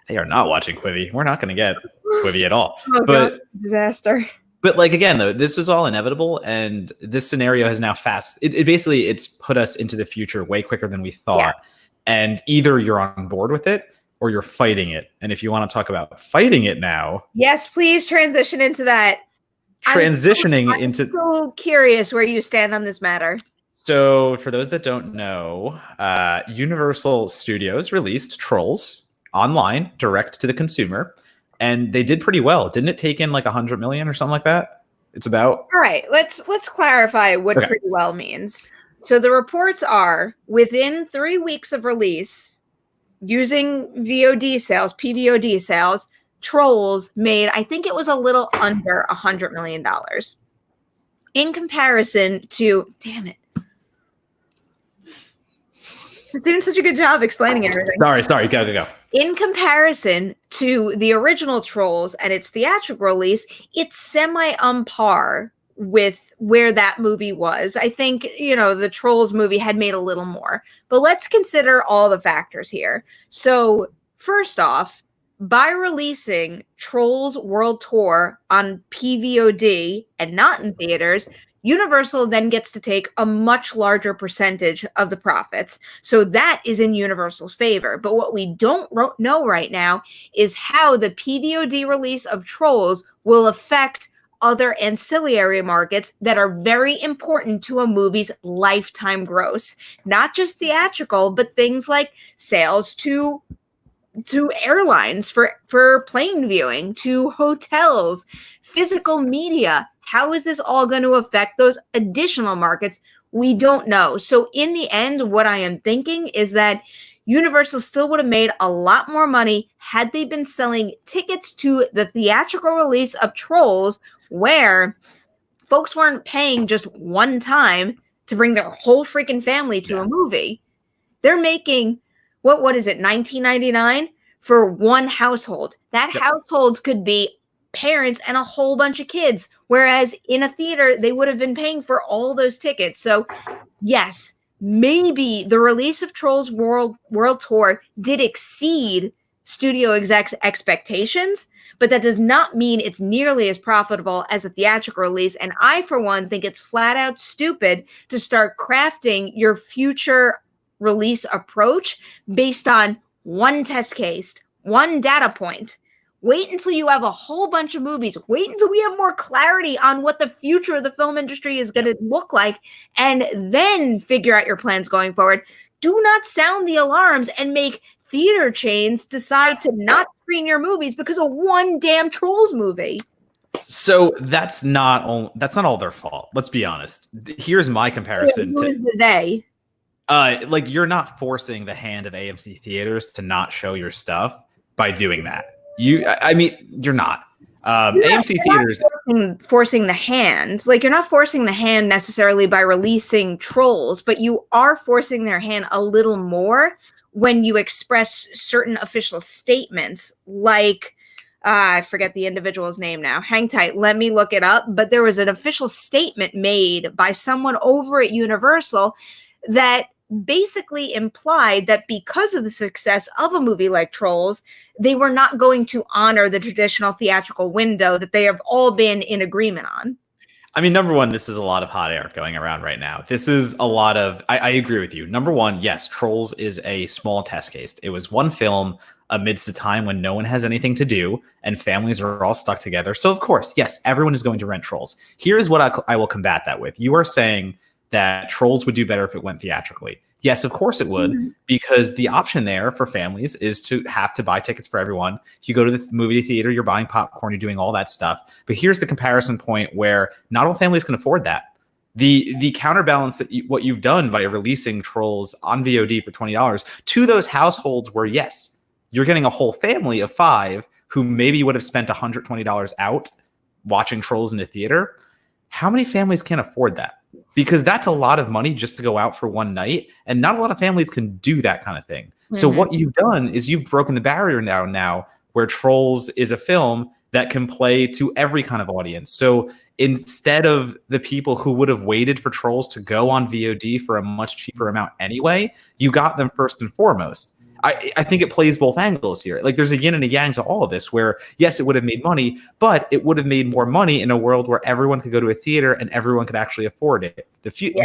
They are not watching Quibi. We're not going to get Quibi at all. Oh, but God, disaster. But like, again, though, this is all inevitable, and this scenario has now it's put us into the future way quicker than we thought. Yeah. And either you're on board with it or you're fighting it. And if you want to talk about fighting it now, yes, please transition into that. I'm so curious where you stand on this matter. So for those that don't know, Universal Studios released Trolls online, direct to the consumer. And they did pretty well. Didn't it take in like 100 million or something like that? It's about. All right, let's clarify what pretty well means. So the reports are, within 3 weeks of release, using VOD sales, PVOD sales, Trolls made, I think it was a little under $100 million. in comparison to, damn it. It's doing such a good job explaining everything. Sorry, go. In comparison to the original Trolls and its theatrical release, it's semi on par with where that movie was. I think, the Trolls movie had made a little more. But let's consider all the factors here. So, first off, by releasing Trolls World Tour on PVOD and not in theaters, Universal then gets to take a much larger percentage of the profits. So that is in Universal's favor. But what we don't know right now is how the PVOD release of Trolls will affect other ancillary markets that are very important to a movie's lifetime gross. Not just theatrical, but things like sales to airlines for plane viewing, to hotels, physical media. How is this all going to affect those additional markets? We don't know. So in the end, what I am thinking is that Universal still would have made a lot more money had they been selling tickets to the theatrical release of Trolls, where folks weren't paying just one time to bring their whole freaking family to a movie. They're making, what is it, $19.99 for one household. That household could be parents and a whole bunch of kids, whereas in a theater they would have been paying for all those tickets. So yes, maybe the release of Trolls World Tour did exceed studio execs' expectations, but that does not mean it's nearly as profitable as a theatrical release. And I, for one, think it's flat out stupid to start crafting your future release approach based on one test case, one data point. Wait until you have a whole bunch of movies. Wait until we have more clarity on what the future of the film industry is going to look like, and then figure out your plans going forward. Do not sound the alarms and make theater chains decide to not screen your movies because of one damn Trolls movie. So that's not all their fault. Let's be honest. Here's my comparison. Who is the they? You're not forcing the hand of AMC theaters to not show your stuff by doing that. You're not. AMC theaters forcing the hand. Like, you're not forcing the hand necessarily by releasing Trolls, but you are forcing their hand a little more when you express certain official statements. Like, I forget the individual's name now. Hang tight. Let me look it up. But there was an official statement made by someone over at Universal that basically implied that because of the success of a movie like Trolls, they were not going to honor the traditional theatrical window that they have all been in agreement on. I mean, number one, this is a lot of hot air going around right now. This is a lot of, I agree with you. Number one, yes, Trolls is a small test case. It was one film amidst a time when no one has anything to do and families are all stuck together. So of course, yes, everyone is going to rent Trolls. Here's what I will combat that with. You are saying that Trolls would do better if it went theatrically. Yes, of course it would, because the option there for families is to have to buy tickets for everyone. You go to the movie theater, you're buying popcorn, you're doing all that stuff. But here's the comparison point where not all families can afford that. The counterbalance that what you've done by releasing Trolls on VOD for $20 to those households where, yes, you're getting a whole family of 5 who maybe would have spent $120 out watching Trolls in the theater. How many families can afford that? Because that's a lot of money just to go out for one night, and not a lot of families can do that kind of thing. Mm-hmm. So what you've done is you've broken the barrier now where Trolls is a film that can play to every kind of audience. So instead of the people who would have waited for Trolls to go on VOD for a much cheaper amount anyway, you got them first and foremost. I think it plays both angles here. Like, there's a yin and a yang to all of this where, yes, it would have made money, but it would have made more money in a world where everyone could go to a theater and everyone could actually afford it.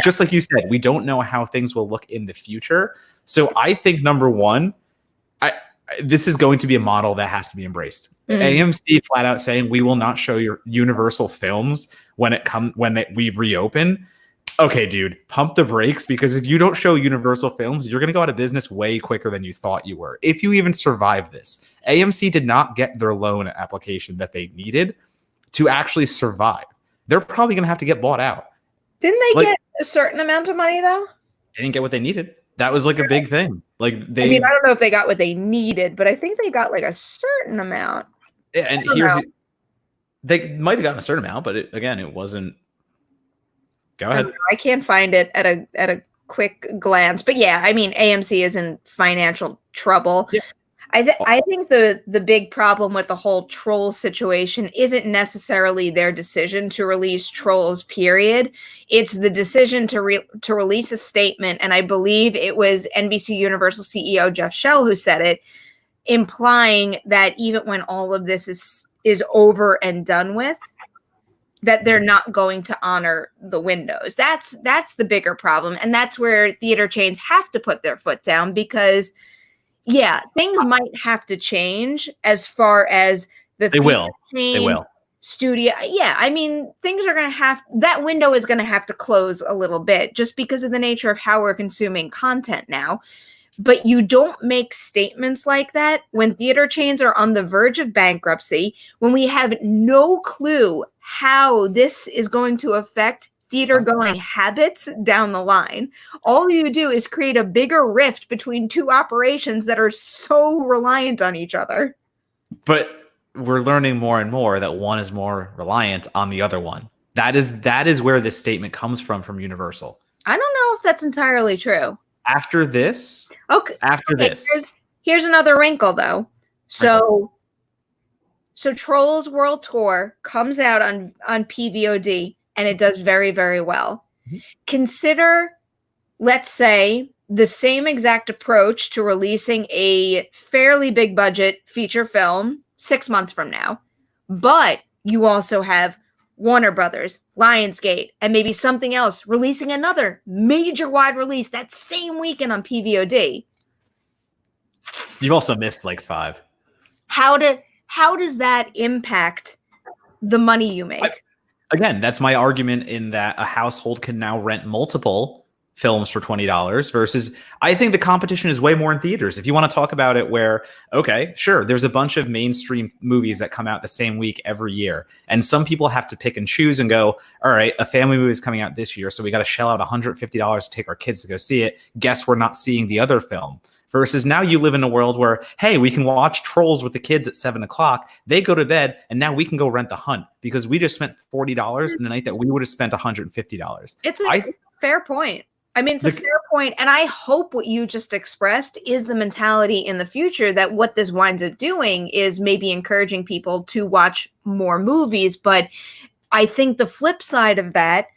Just like you said, we don't know how things will look in the future. So I think, number one, this is going to be a model that has to be embraced. AMC flat out saying we will not show your Universal films when we reopen. Okay, dude, pump the brakes, because if you don't show Universal films, you're going to go out of business way quicker than you thought you were. If you even survive this, AMC did not get their loan application that they needed to actually survive. They're probably going to have to get bought out. Didn't they get a certain amount of money, though? They didn't get what they needed. That was like a big thing. I don't know if they got what they needed, but I think they got like a certain amount. And they might have gotten a certain amount, but it wasn't. Go ahead. I can't find it at a quick glance, but yeah, I mean, AMC is in financial trouble. Yeah. I think the big problem with the whole troll situation isn't necessarily their decision to release Trolls, period. It's the decision to release a statement, and I believe it was NBC Universal CEO Jeff Shell who said it, implying that even when all of this is over and done with, that they're not going to honor the windows. That's the bigger problem, and that's where theater chains have to put their foot down, because yeah, things might have to change as far as the They will. chain, They will. studio. Yeah, I mean, things are going to that window is going to have to close a little bit just because of the nature of how we're consuming content now. But you don't make statements like that when theater chains are on the verge of bankruptcy, when we have no clue how this is going to affect theater going habits down the line. All you do is create a bigger rift between two operations that are so reliant on each other. But we're learning more and more that one is more reliant on the other one. That is where this statement comes from Universal. I don't know if that's entirely true. After this, here's another wrinkle though. So Trolls World Tour comes out on PVOD and it does very, very well. Mm-hmm. Consider, let's say, the same exact approach to releasing a fairly big budget feature film 6 months from now, but you also have Warner Brothers, Lionsgate, and maybe something else releasing another major wide release that same weekend on PVOD. You've also missed like 5. How does that impact the money you make? Again, that's my argument in that a household can now rent multiple films for $20 versus I think the competition is way more in theaters. If you want to talk about it where, okay, sure, there's a bunch of mainstream movies that come out the same week every year. And some people have to pick and choose and go, all right, a family movie is coming out this year, so we got to shell out $150 to take our kids to go see it. Guess we're not seeing the other film. Versus now you live in a world where, hey, we can watch Trolls with the kids at 7 o'clock. They go to bed, and now we can go rent The Hunt because we just spent $40 in a night that we would have spent $150. It's a fair point. I mean, it's a fair point. And I hope what you just expressed is the mentality in the future that what this winds up doing is maybe encouraging people to watch more movies. But I think the flip side of that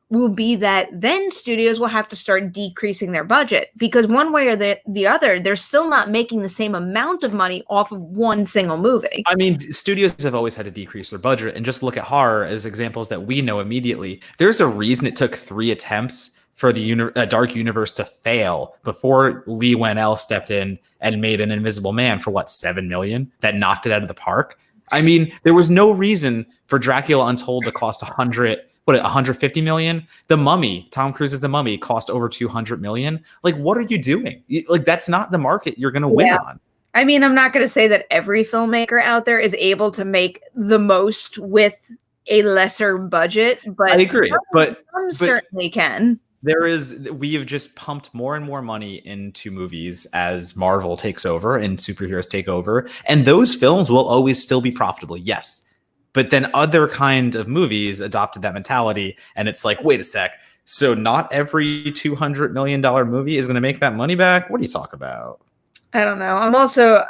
will be that then studios will have to start decreasing their budget because one way or the other, they're still not making the same amount of money off of one single movie. I mean, studios have always had to decrease their budget, and just look at horror as examples that we know immediately. There's a reason it took 3 attempts for the Dark Universe to fail before Lee Whannell stepped in and made an Invisible Man for what, $7 million? That knocked it out of the park. I mean, there was no reason for Dracula Untold to cost $150 million. The Mummy, Tom Cruise's The Mummy, cost over $200 million. Like, what are you doing? Like, that's not the market you're going to win on. I mean, I'm not going to say that every filmmaker out there is able to make the most with a lesser budget, but I agree. But certainly can. We have just pumped more and more money into movies as Marvel takes over and superheroes take over, and those films will always still be profitable. Yes. But then other kind of movies adopted that mentality, and it's like, wait a sec. So not every $200 million movie is going to make that money back? What are you talking about? I don't know. I'm also,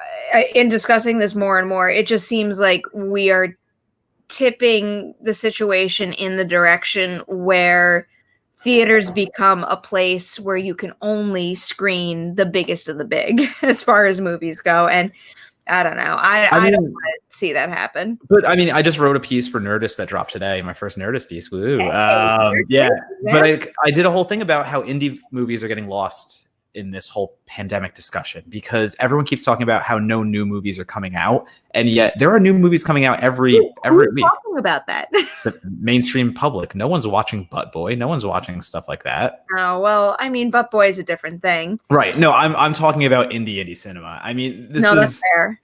in discussing this more and more, it just seems like we are tipping the situation in the direction where theaters become a place where you can only screen the biggest of the big as far as movies go. And I don't know. I don't want to see that happen. But I mean, I just wrote a piece for Nerdist that dropped today. My first Nerdist piece. Woo. Yeah. But I did a whole thing about how indie movies are getting lost in this whole pandemic discussion because everyone keeps talking about how no new movies are coming out, and yet there are new movies coming out every week. Talking about that, the mainstream public, no one's watching Butt Boy, no one's watching stuff like that. Oh well, I mean, Butt Boy is a different thing, right? No, I'm talking about indie cinema. I mean, that's fair.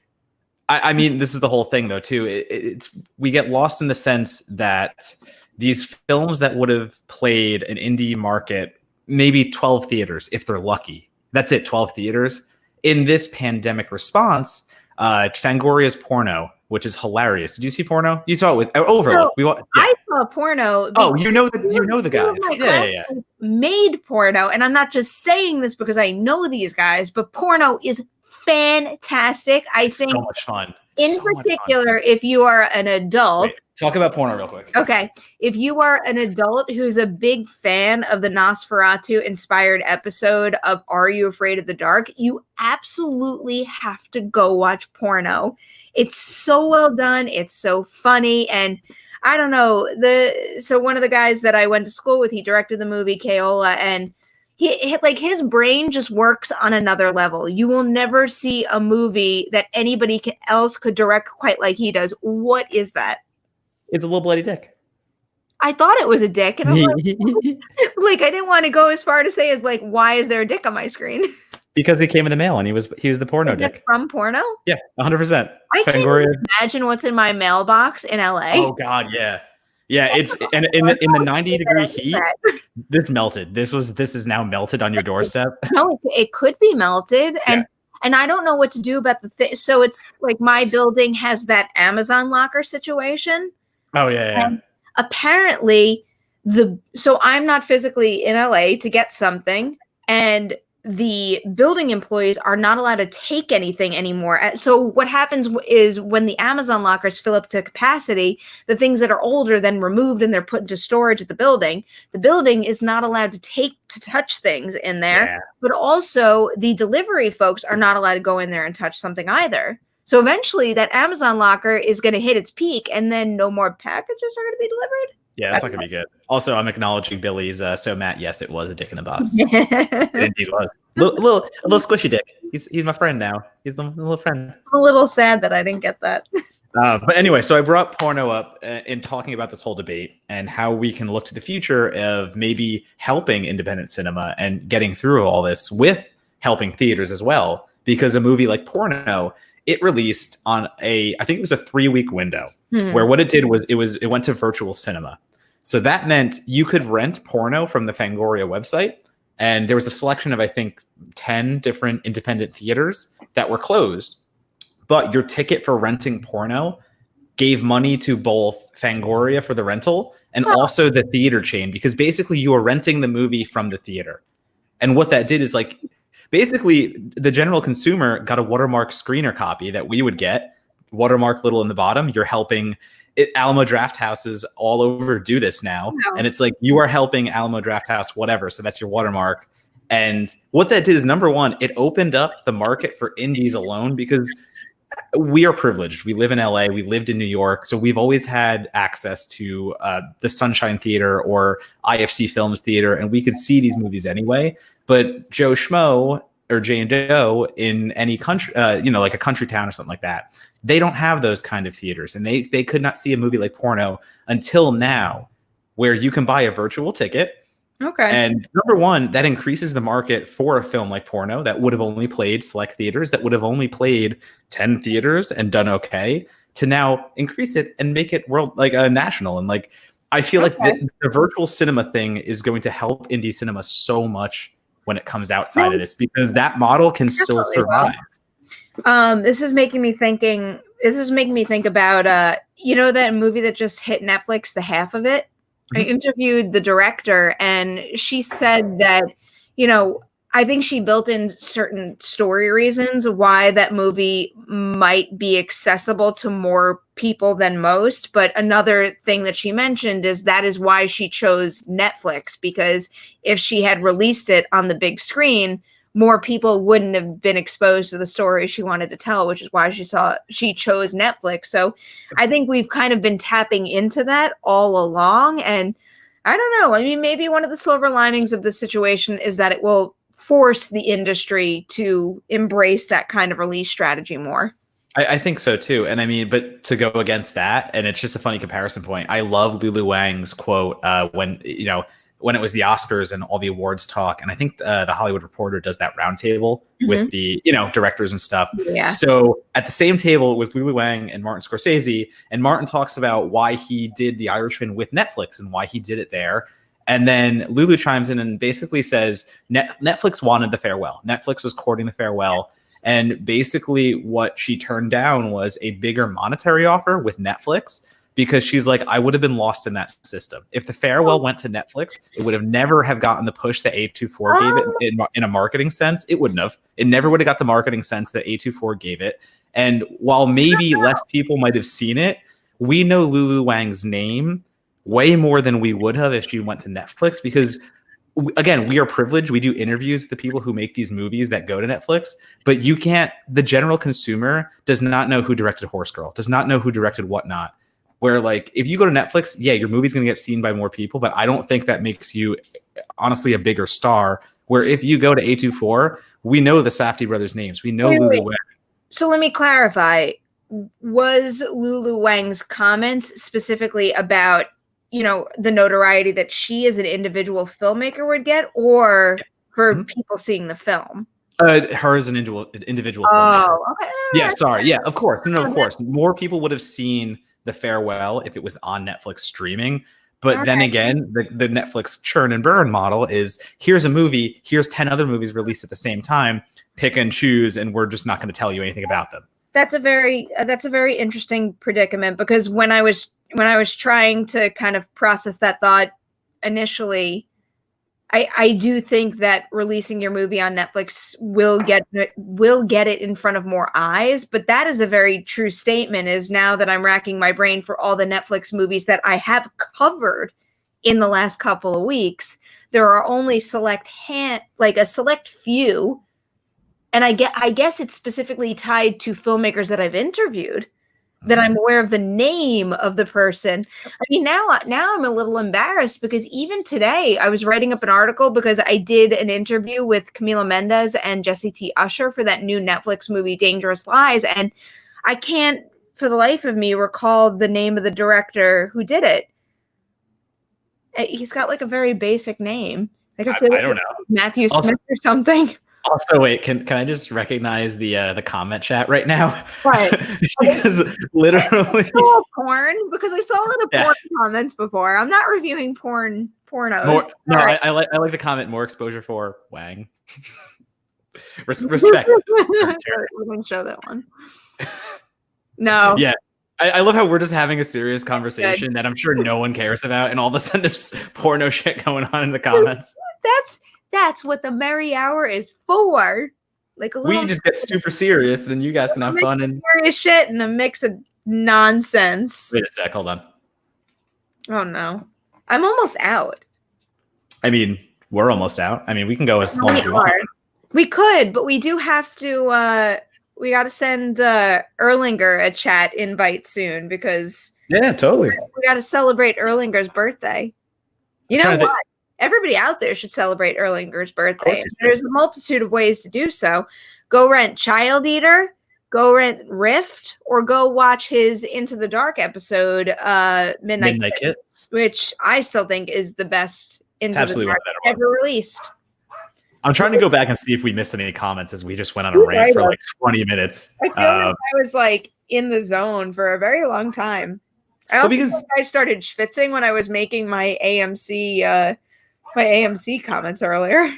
I mean, this is the whole thing though too. We get lost in the sense that these films that would have played an indie market. Maybe 12 theaters if they're lucky. That's it, 12 theaters. In this pandemic response, Fangoria's Porno which is hilarious. Did you see Porno? You saw it with Overlook. I saw Porno. Oh, you know the guys. Yeah. Made Porno, and I'm not just saying this because I know these guys, but Porno is fantastic. It's so much fun. In particular, if you are an adult. Wait, talk about Porno real quick. Okay. If you are an adult who's a big fan of the Nosferatu-inspired episode of Are You Afraid of the Dark, you absolutely have to go watch Porno. It's so well done. It's so funny. And I don't know. So one of the guys that I went to school with, he directed the movie Keola, and his brain just works on another level. You will never see a movie that anybody else could direct quite like he does. What is that? It's a little bloody dick. I thought it was a dick, and I'm like, I didn't want to go as far to say as like, why is there a dick on my screen? Because he came in the mail, and he was the porno dick from Porno. Yeah, 100%. I can't imagine what's in my mailbox in LA. Oh God, yeah. Yeah, it's in the 90-degree heat. This melted. This is now melted on your doorstep. No, it could be melted, and I don't know what to do about the thing. So it's like my building has that Amazon locker situation. Oh yeah. And apparently, so I'm not physically in LA to get something, and the building employees are not allowed to take anything anymore. So what happens is when the Amazon lockers fill up to capacity, the things that are older then removed and they're put into storage at the building. The building is not allowed to touch things in there, but also the delivery folks are not allowed to go in there and touch something either. So eventually that Amazon locker is going to hit its peak, and then no more packages are going to be delivered. Yeah, that's not gonna be good. Also, I'm acknowledging Billy's. So Matt, yes, it was a dick in a box. It indeed was. A little squishy dick. He's my friend now. He's the little friend. I'm a little sad that I didn't get that. But anyway, so I brought Porno up in talking about this whole debate and how we can look to the future of maybe helping independent cinema and getting through all this with helping theaters as well. Because a movie like Porno, it released on I think it was a 3-week window where what it did was it went to virtual cinema. So that meant you could rent Porno from the Fangoria website. And there was a selection of, I think, 10 different independent theaters that were closed. But your ticket for renting Porno gave money to both Fangoria for the rental and also the theater chain, because basically you were renting the movie from the theater. And what that did is like, basically, the general consumer got a watermark screener copy that we would get, watermark little in the bottom. You're helping Alamo Draft Houses all over do this now. Wow. And it's like you are helping Alamo Draft House, whatever. So that's your watermark. And what that did is, number one, it opened up the market for indies alone, because we are privileged. We live in LA. We lived in New York. So we've always had access to the Sunshine Theater or IFC Films Theater, and we could see these movies anyway. But Joe Schmo or Jane Doe in any country, like a country town or something like that, they don't have those kind of theaters. And they could not see a movie like Porno until now, where you can buy a virtual ticket. Okay. And number one, that increases the market for a film like Porno that would have only played select theaters, that would have only played 10 theaters and done okay, to now increase it and make it national. And like, I feel like the virtual cinema thing is going to help indie cinema so much when it comes outside of this, because that model can still survive. This is making me think about that movie that just hit Netflix, the half of it. I interviewed the director, and she said that, I think she built in certain story reasons why that movie might be accessible to more people than most. But another thing that she mentioned is that is why she chose Netflix, because if she had released it on the big screen, more people wouldn't have been exposed to the story she wanted to tell, which is why she chose Netflix. So I think we've kind of been tapping into that all along. And I don't know. I mean, maybe one of the silver linings of this situation is that it will force the industry to embrace that kind of release strategy more. I think so too. And I mean, but to go against that, and it's just a funny comparison point, I love Lulu Wang's quote when it was the Oscars and all the awards talk. And I think the Hollywood Reporter does that roundtable with the, directors and stuff. Yeah. So at the same table was Lulu Wang and Martin Scorsese. And Martin talks about why he did The Irishman with Netflix and why he did it there. And then Lulu chimes in and basically says Netflix wanted the farewell. Netflix was courting the farewell. And basically what she turned down was a bigger monetary offer with Netflix, because she's like, I would have been lost in that system. If the farewell went to Netflix, it would have never have gotten the push that A24 gave it in a marketing sense. It wouldn't have. It never would have got the marketing sense that A24 gave it. And while maybe less people might have seen it, we know Lulu Wang's name way more than we would have if she went to Netflix, because again, we are privileged. We do interviews with the people who make these movies that go to Netflix, but the general consumer does not know who directed Horse Girl, does not know who directed Whatnot. Where like, if you go to Netflix, yeah, your movie's going to get seen by more people, but I don't think that makes you honestly a bigger star. Where if you go to A24, we know the Safdie brothers' names. We know Lulu Wang. So let me clarify. Was Lulu Wang's comments specifically about, the notoriety that she as an individual filmmaker would get, or for people seeing the film? Her as an individual filmmaker. Oh, okay. Yeah, sorry. Yeah, of course. No, of course. More people would have seen The Farewell if it was on Netflix streaming. But then again, the Netflix churn and burn model is, here's a movie, here's 10 other movies released at the same time, pick and choose, and we're just not going to tell you anything about them. That's a very interesting predicament, because when I was trying to kind of process that thought initially, I do think that releasing your movie on Netflix will get it in front of more eyes. But that is a very true statement, is now that I'm racking my brain for all the Netflix movies that I have covered in the last couple of weeks, there are only a select few. And I guess it's specifically tied to filmmakers that I've interviewed, that I'm aware of the name of the person. I mean, now I'm a little embarrassed, because even today I was writing up an article because I did an interview with Camila Mendes and Jesse T. Usher for that new Netflix movie, Dangerous Lies. And I can't for the life of me recall the name of the director who did it. He's got like a very basic name. Like I don't know. Matthew Smith or something. Also, wait, can I just recognize the comment chat right now? Right. Because literally porn, because I saw a lot of porn comments before. I'm not reviewing pornos. I like the comment, more exposure for Wang. Respect. We're gonna show that one. No. Yeah. I love how we're just having a serious conversation that I'm sure no one cares about, and all of a sudden there's porno shit going on in the comments. That's what the Merri Hour is for. Like we just get super serious, then you guys can have fun and serious shit and a mix of nonsense. Wait a sec, hold on. Oh no, I'm almost out. I mean, we're almost out. I mean, we can go as long as we want. We could, but we do have to. We got to send Erlinger a chat invite soon, because totally. We got to celebrate Erlinger's birthday. You know what? Everybody out there should celebrate Erlinger's birthday. There's a multitude of ways to do so. Go rent Child Eater, go rent Rift, or go watch his Into the Dark episode, Midnight Kiss, which I still think is the best Into the Dark ever released. I'm trying to go back and see if we missed any comments, as we just went on a rant for like 20 minutes. I feel like I was like in the zone for a very long time. I also think I started schwitzing when I was making my AMC comments earlier.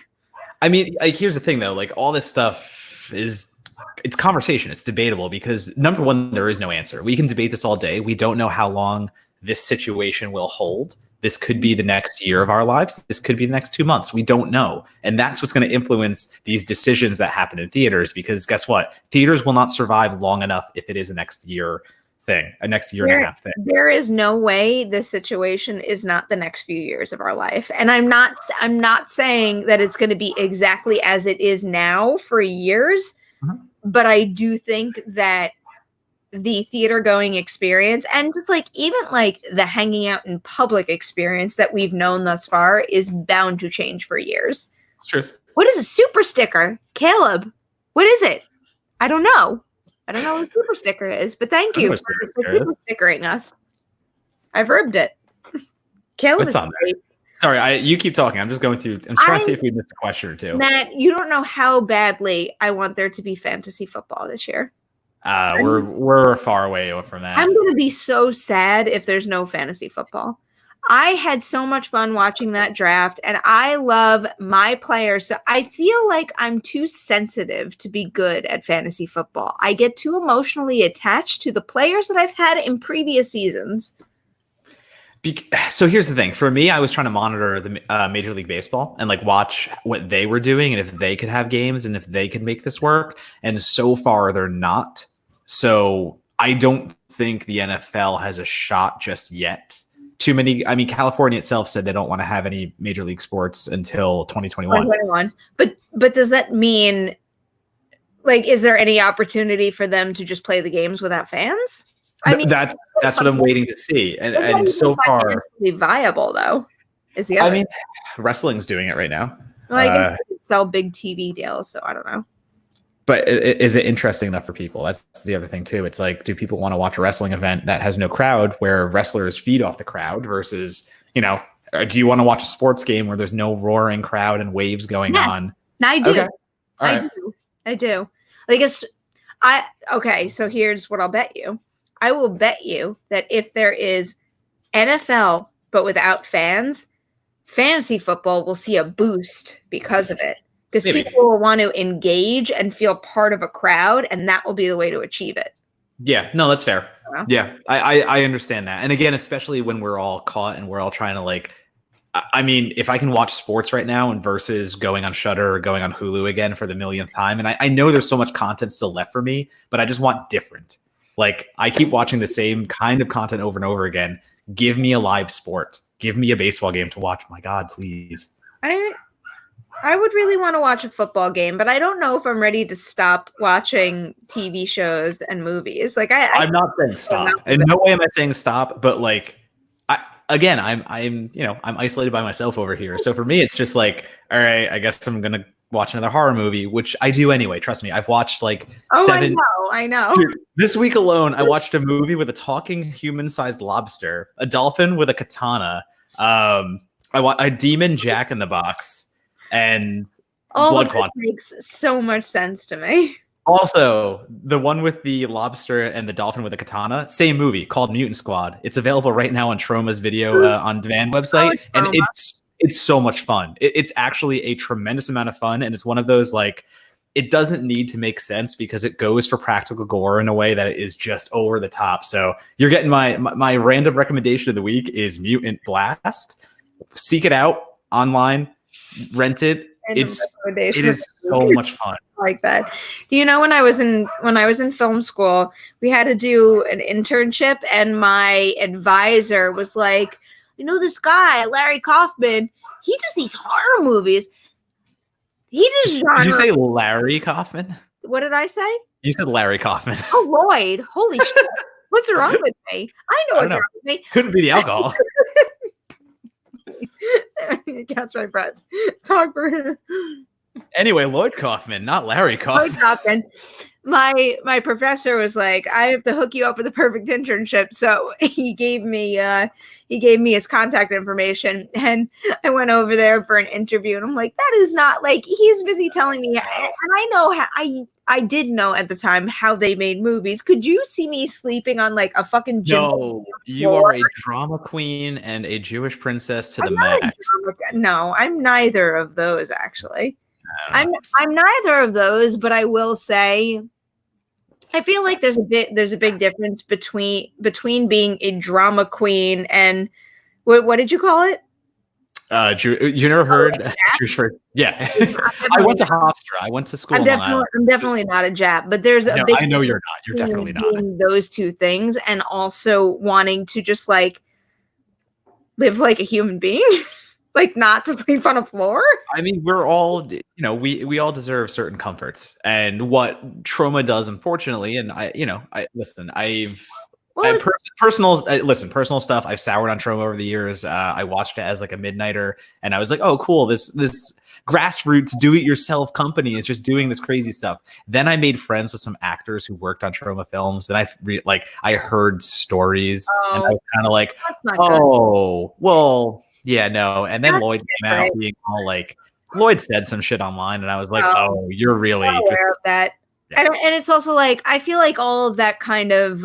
I mean, here's the thing though, like all this stuff it's conversation. It's debatable, because number one, there is no answer. We can debate this all day. We don't know how long this situation will hold. This could be the next year of our lives. This could be the next 2 months. We don't know. And that's what's going to influence these decisions that happen in theaters, because guess what? Theaters will not survive long enough if it is a next year thing, a next year and a half thing. There is no way this situation is not the next few years of our life. And I'm not saying that it's going to be exactly as it is now for years, but I do think that the theater going experience, and just like even like the hanging out in public experience that we've known thus far, is bound to change for years. It's true. What is a super sticker? Caleb, what is it? I don't know. I don't know what a super sticker is, but thank you for super stickering us. I've verbed it. Caleb, what's on there? Sorry, you keep talking. I'm just going through. I'm trying to see if we missed a question or two. Matt, you don't know how badly I want there to be fantasy football this year. We're far away from that. I'm going to be so sad if there's no fantasy football. I had so much fun watching that draft, and I love my players. So I feel like I'm too sensitive to be good at fantasy football. I get too emotionally attached to the players that I've had in previous seasons. So here's the thing. For me, I was trying to monitor the Major League Baseball and like watch what they were doing and if they could have games and if they could make this work. And so far, they're not. So I don't think the NFL has a shot just yet. Too many. I mean, California itself said they don't want to have any Major League sports until 2021. But does that mean, like, is there any opportunity for them to just play the games without fans? I mean, that's what I'm waiting to see. And so far, viable though is the other. I mean, wrestling's doing it right now. Well, I guess they could sell big TV deals, so I don't know. But is it interesting enough for people? That's the other thing too. It's like, do people want to watch a wrestling event that has no crowd, where wrestlers feed off the crowd, versus, you know, do you want to watch a sports game where there's no roaring crowd and waves going on? I do. Okay. All right. I do. Okay, so here's what I'll bet you. I will bet you that if there is NFL but without fans, fantasy football will see a boost because of it. Because people will want to engage and feel part of a crowd, and that will be the way to achieve it. Yeah, no, that's fair. Yeah, I understand that. And again, especially when we're all caught and we're all trying to like, I mean, if I can watch sports right now and versus going on Shudder or going on Hulu again for the millionth time, and I know there's so much content still left for me, but I just want different. Like, I keep watching the same kind of content over and over again. Give me a live sport. Give me a baseball game to watch. My God, please. I would really want to watch a football game, but I don't know if I'm ready to stop watching TV shows and movies. Like, I'm not saying stop. In no way am I saying stop, but like, I'm isolated by myself over here. So for me, it's just like, all right, I guess I'm gonna watch another horror movie, which I do anyway. Trust me, I've watched like 7. I know. Dude, this week alone, I watched a movie with a talking human-sized lobster, a dolphin with a katana, a demon Jack in the Box, and Blood Quantum. Makes so much sense to me. Also, the one with the lobster and the dolphin with a katana, same movie called Mutant Squad. It's available right now on Troma's video on demand website, and it's so much fun. It's actually a tremendous amount of fun, and it's one of those like, it doesn't need to make sense because it goes for practical gore in a way that is just over the top. So you're getting my random recommendation of the week is Mutant Blast. Seek it out online, rent it. It is so much fun. Like that. Do you know, when I was in film school, we had to do an internship, and my advisor was like, you know, this guy, Larry Kaufman, he does these horror movies. Did you say Larry Kaufman? What did I say? You said Larry Kaufman. Oh, Lloyd. Holy shit. What's wrong with me? I know what's wrong with me. Couldn't be the alcohol. Catch my breath. Talk for him. Anyway, Lloyd Kaufman, not Larry Kaufman. Lloyd Kaufman. My professor was like, I have to hook you up with the perfect internship. So he gave me his contact information, and I went over there for an interview, and I'm like, that is not, like, he's busy telling me, and I know how I did know at the time how they made movies. Could you see me sleeping on like a fucking gym? No, you are a drama queen and a Jewish princess to the max. No, I'm neither of those, actually. I'm neither of those, but I will say, I feel like there's a big difference between being a drama queen and what did you call it? You never heard? Yeah, I went to Hofstra. I went to school. I'm definitely not a Jap, but there's a big. I know you're not. You're definitely not. Those two things, and also wanting to just like live like a human being. Like, not to sleep on a floor? I mean, we're all, we all deserve certain comforts. And what Troma does, unfortunately, and personal stuff, I've soured on Troma over the years. I watched it as like a midnighter, and I was like, oh, cool, this grassroots do-it-yourself company is just doing this crazy stuff. Then I made friends with some actors who worked on Troma films. Then I heard stories, and I was kind of like, oh, well... Yeah, no. And then Lloyd came out being all like, Lloyd said some shit online, and I was like, oh, you're really aware of that. Yeah. And it's also like, I feel like all of that kind of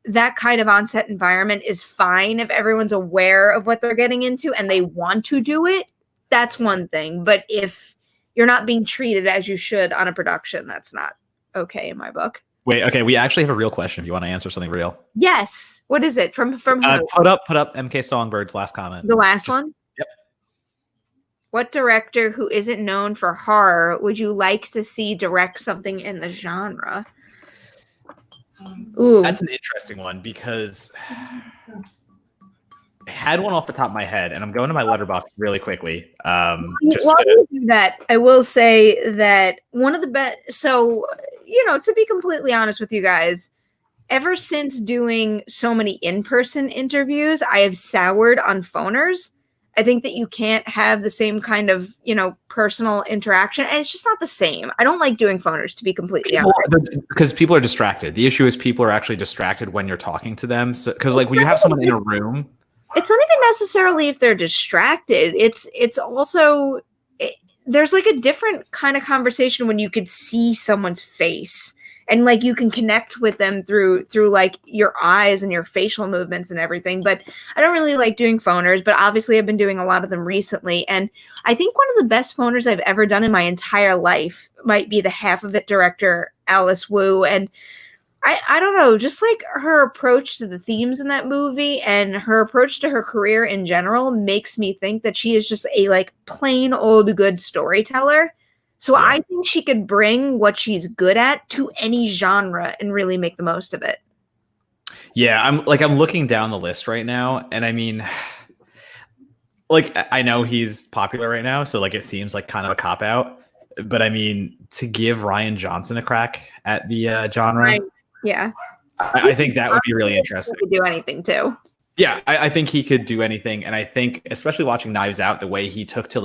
that kind of on-set environment is fine if everyone's aware of what they're getting into and they want to do it. That's one thing. But if you're not being treated as you should on a production, that's not okay in my book. Wait, okay, we actually have a real question if you want to answer something real. Yes. What is it? From who? Put up MK Songbird's last comment. The last one? Yep. What director who isn't known for horror would you like to see direct something in the genre? Ooh. That's an interesting one because I had one off the top of my head, and I'm going to my letterbox really quickly. While you do that, I will say that one of the best. So, to be completely honest with you guys, ever since doing so many in-person interviews, I have soured on phoners. I think that you can't have the same kind of, personal interaction. And it's just not the same. I don't like doing phoners, to be completely honest. Because people are distracted. The issue is people are actually distracted when you're talking to them. Because when you have someone in a room. It's not even necessarily if they're distracted. It's also, there's like a different kind of conversation when you could see someone's face. And like you can connect with them through like your eyes and your facial movements and everything. But I don't really like doing phoners, but obviously I've been doing a lot of them recently. And I think one of the best phoners I've ever done in my entire life might be the Half of It director, Alice Wu. And I don't know, just like her approach to the themes in that movie and her approach to her career in general makes me think that she is just a like plain old good storyteller. So yeah. I think she could bring what she's good at to any genre and really make the most of it. Yeah, I'm looking down the list right now, and I mean, like I know he's popular right now, so like it seems like kind of a cop out. But I mean, to give Rian Johnson a crack at the genre, right. Yeah, I think that would be really interesting. He could do anything too. Yeah, I think he could do anything, and I think especially watching Knives Out, the way he took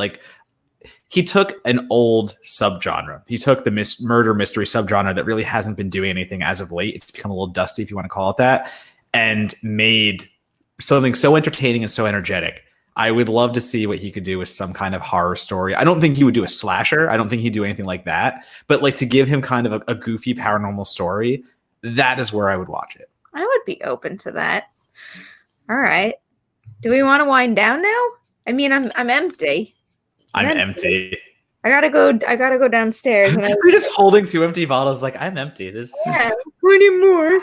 an old subgenre. He took the murder mystery subgenre that really hasn't been doing anything as of late. It's become a little dusty, if you want to call it that, and made something so entertaining and so energetic. I would love to see what he could do with some kind of horror story. I don't think he would do a slasher. I don't think he'd do anything like that. But like to give him kind of a goofy paranormal story, that is where I would watch it. I would be open to that. All right. Do we want to wind down now? I mean, I'm empty. I'm empty. I gotta go downstairs. And You're just holding 2 empty bottles. Like I'm empty. Yeah, we need more.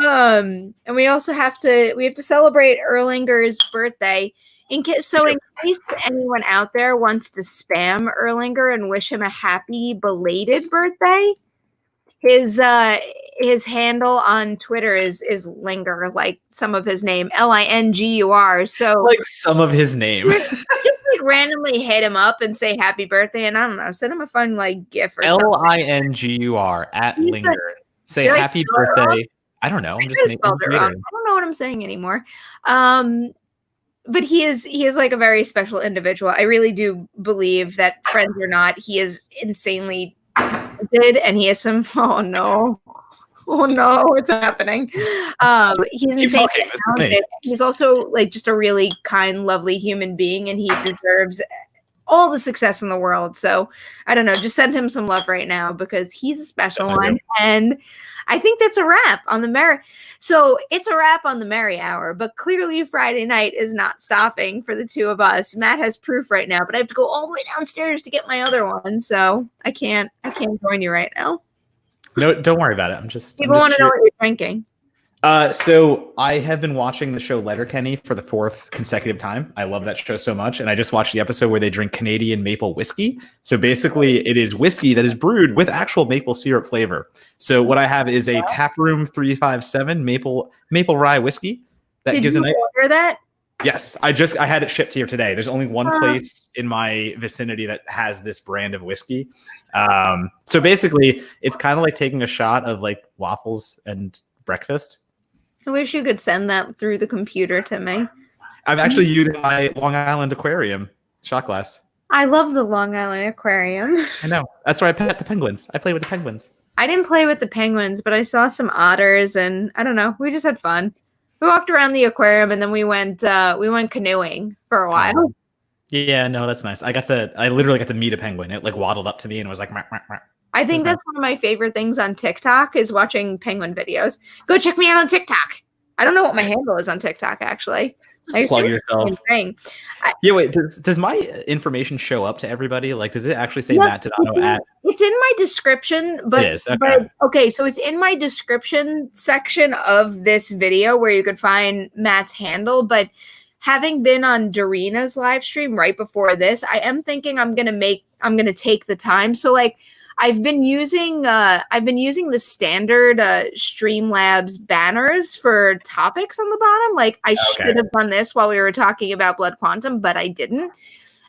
And we also have to celebrate Erlinger's birthday. In case anyone out there wants to spam Erlinger and wish him a happy belated birthday, his handle on Twitter is Linger, like some of his name, Lingur. So like some of his name. Just like randomly hit him up and say happy birthday, and I don't know, send him a fun like GIF or something. Lingur at Linger. Say happy birthday. I don't know. I'm just making it wrong. I don't know what I'm saying anymore. But he is like a very special individual. I really do believe that, friends or not, he is insanely talented, and he has some. Oh no, it's happening. He's insanely talented. He's also like just a really kind, lovely human being, and he deserves all the success in the world. So I don't know, just send him some love right now because he's a special one. And I think that's a wrap on the Merri. So it's a wrap on the Merri Hour, but clearly Friday night is not stopping for the two of us. Matt has proof right now, but I have to go all the way downstairs to get my other one. So I can't join you right now. No, don't worry about it. People want to know what you're drinking. So I have been watching the show Letterkenny for the 4th consecutive time. I love that show so much. And I just watched the episode where they drink Canadian maple whiskey. So basically it is whiskey that is brewed with actual maple syrup flavor. So what I have is a Taproom 357 maple rye whiskey. Did you order that? Yes. I had it shipped here today. There's only one place in my vicinity that has this brand of whiskey. So basically it's kind of like taking a shot of like waffles and breakfast. I wish you could send that through the computer to me. I'm actually using my Long Island aquarium shot glass. I love the Long Island aquarium. I know. That's where I pet the penguins. I play with the penguins. I didn't play with the penguins, but I saw some otters, and I don't know. We just had fun. We walked around the aquarium, and then we went canoeing for a while. Yeah, no, that's nice. I literally got to meet a penguin. It like waddled up to me and was like, "Mark, mark, mark." I think that's one of my favorite things on TikTok is watching penguin videos. Go check me out on TikTok. I don't know what my handle is on TikTok, actually. Just plug yourself. Thing. Yeah, wait. Does my information show up to everybody? Like, does it actually say Matt Donato at? It's in my description, but it is. Okay. Okay, so it's in my description section of this video where you could find Matt's handle. But having been on Darina's live stream right before this, I am thinking I'm gonna take the time. So like, I've been using the standard Streamlabs banners for topics on the bottom. Like I should have done this while we were talking about Blood Quantum, but I didn't.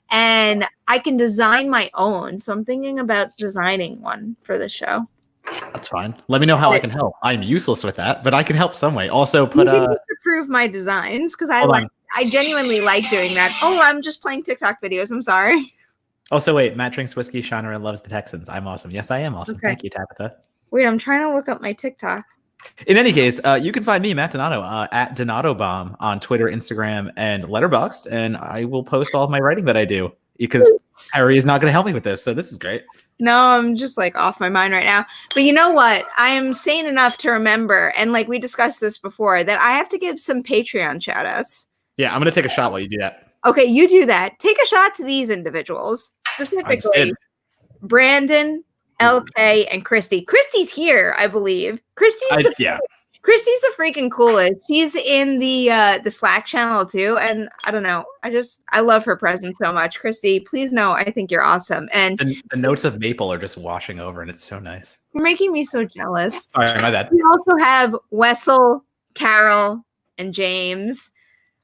And I can design my own. So I'm thinking about designing one for the show. That's fine. Let me know how I can help. I'm useless with that, but I can help some way. Also put approve my designs because I genuinely like doing that. Oh, I'm just playing TikTok videos. I'm sorry. Also, wait, Matt drinks whiskey, Shauna loves the Texans. I'm awesome. Yes, I am awesome. Okay. Thank you, Tabitha. Wait, I'm trying to look up my TikTok. In any case, you can find me, Matt Donato, at DonatoBomb on Twitter, Instagram, and Letterboxd, and I will post all of my writing that I do because Perri is not going to help me with this, so this is great. No, I'm just like off my mind right now. But you know what? I am sane enough to remember, and like we discussed this before, that I have to give some Patreon shout outs. Yeah, I'm going to take a shot while you do that. Okay, you do that. Take a shot to these individuals, specifically Brandon, LK, and Christy. Christy's here, I believe. Christy's the freaking coolest. She's in the Slack channel too, and I don't know. I love her presence so much. Christy, please know I think you're awesome. And the notes of maple are just washing over, and it's so nice. You're making me so jealous. All right, my bad. We also have Wessel, Carol, and James.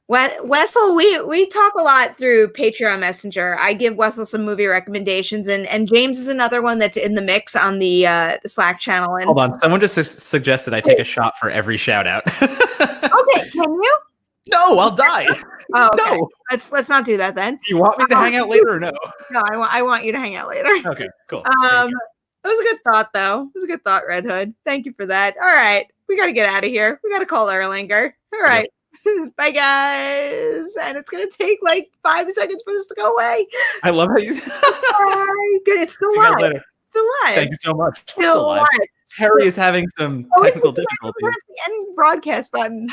Wessel, we talk a lot through Patreon Messenger. I give Wessel some movie recommendations, and James is another one that's in the mix on the Slack channel. And hold on, someone just suggested I take a shot for every shout out. Okay, can you? No, I'll die. Oh, okay. No. Let's not do that then. Do you want me to hang out later or no? No, I want you to hang out later. Okay, cool. That was a good thought, though. It was a good thought, Red Hood. Thank you for that. All right, we got to get out of here. We got to call Erlinger. All right. Yep. Bye, guys. And it's going to take like 5 seconds for this to go away. I love how you. Bye. Good. It's still live. Still live. Thank you so much. Still live. Perri is having some technical difficulties. Press the end broadcast button.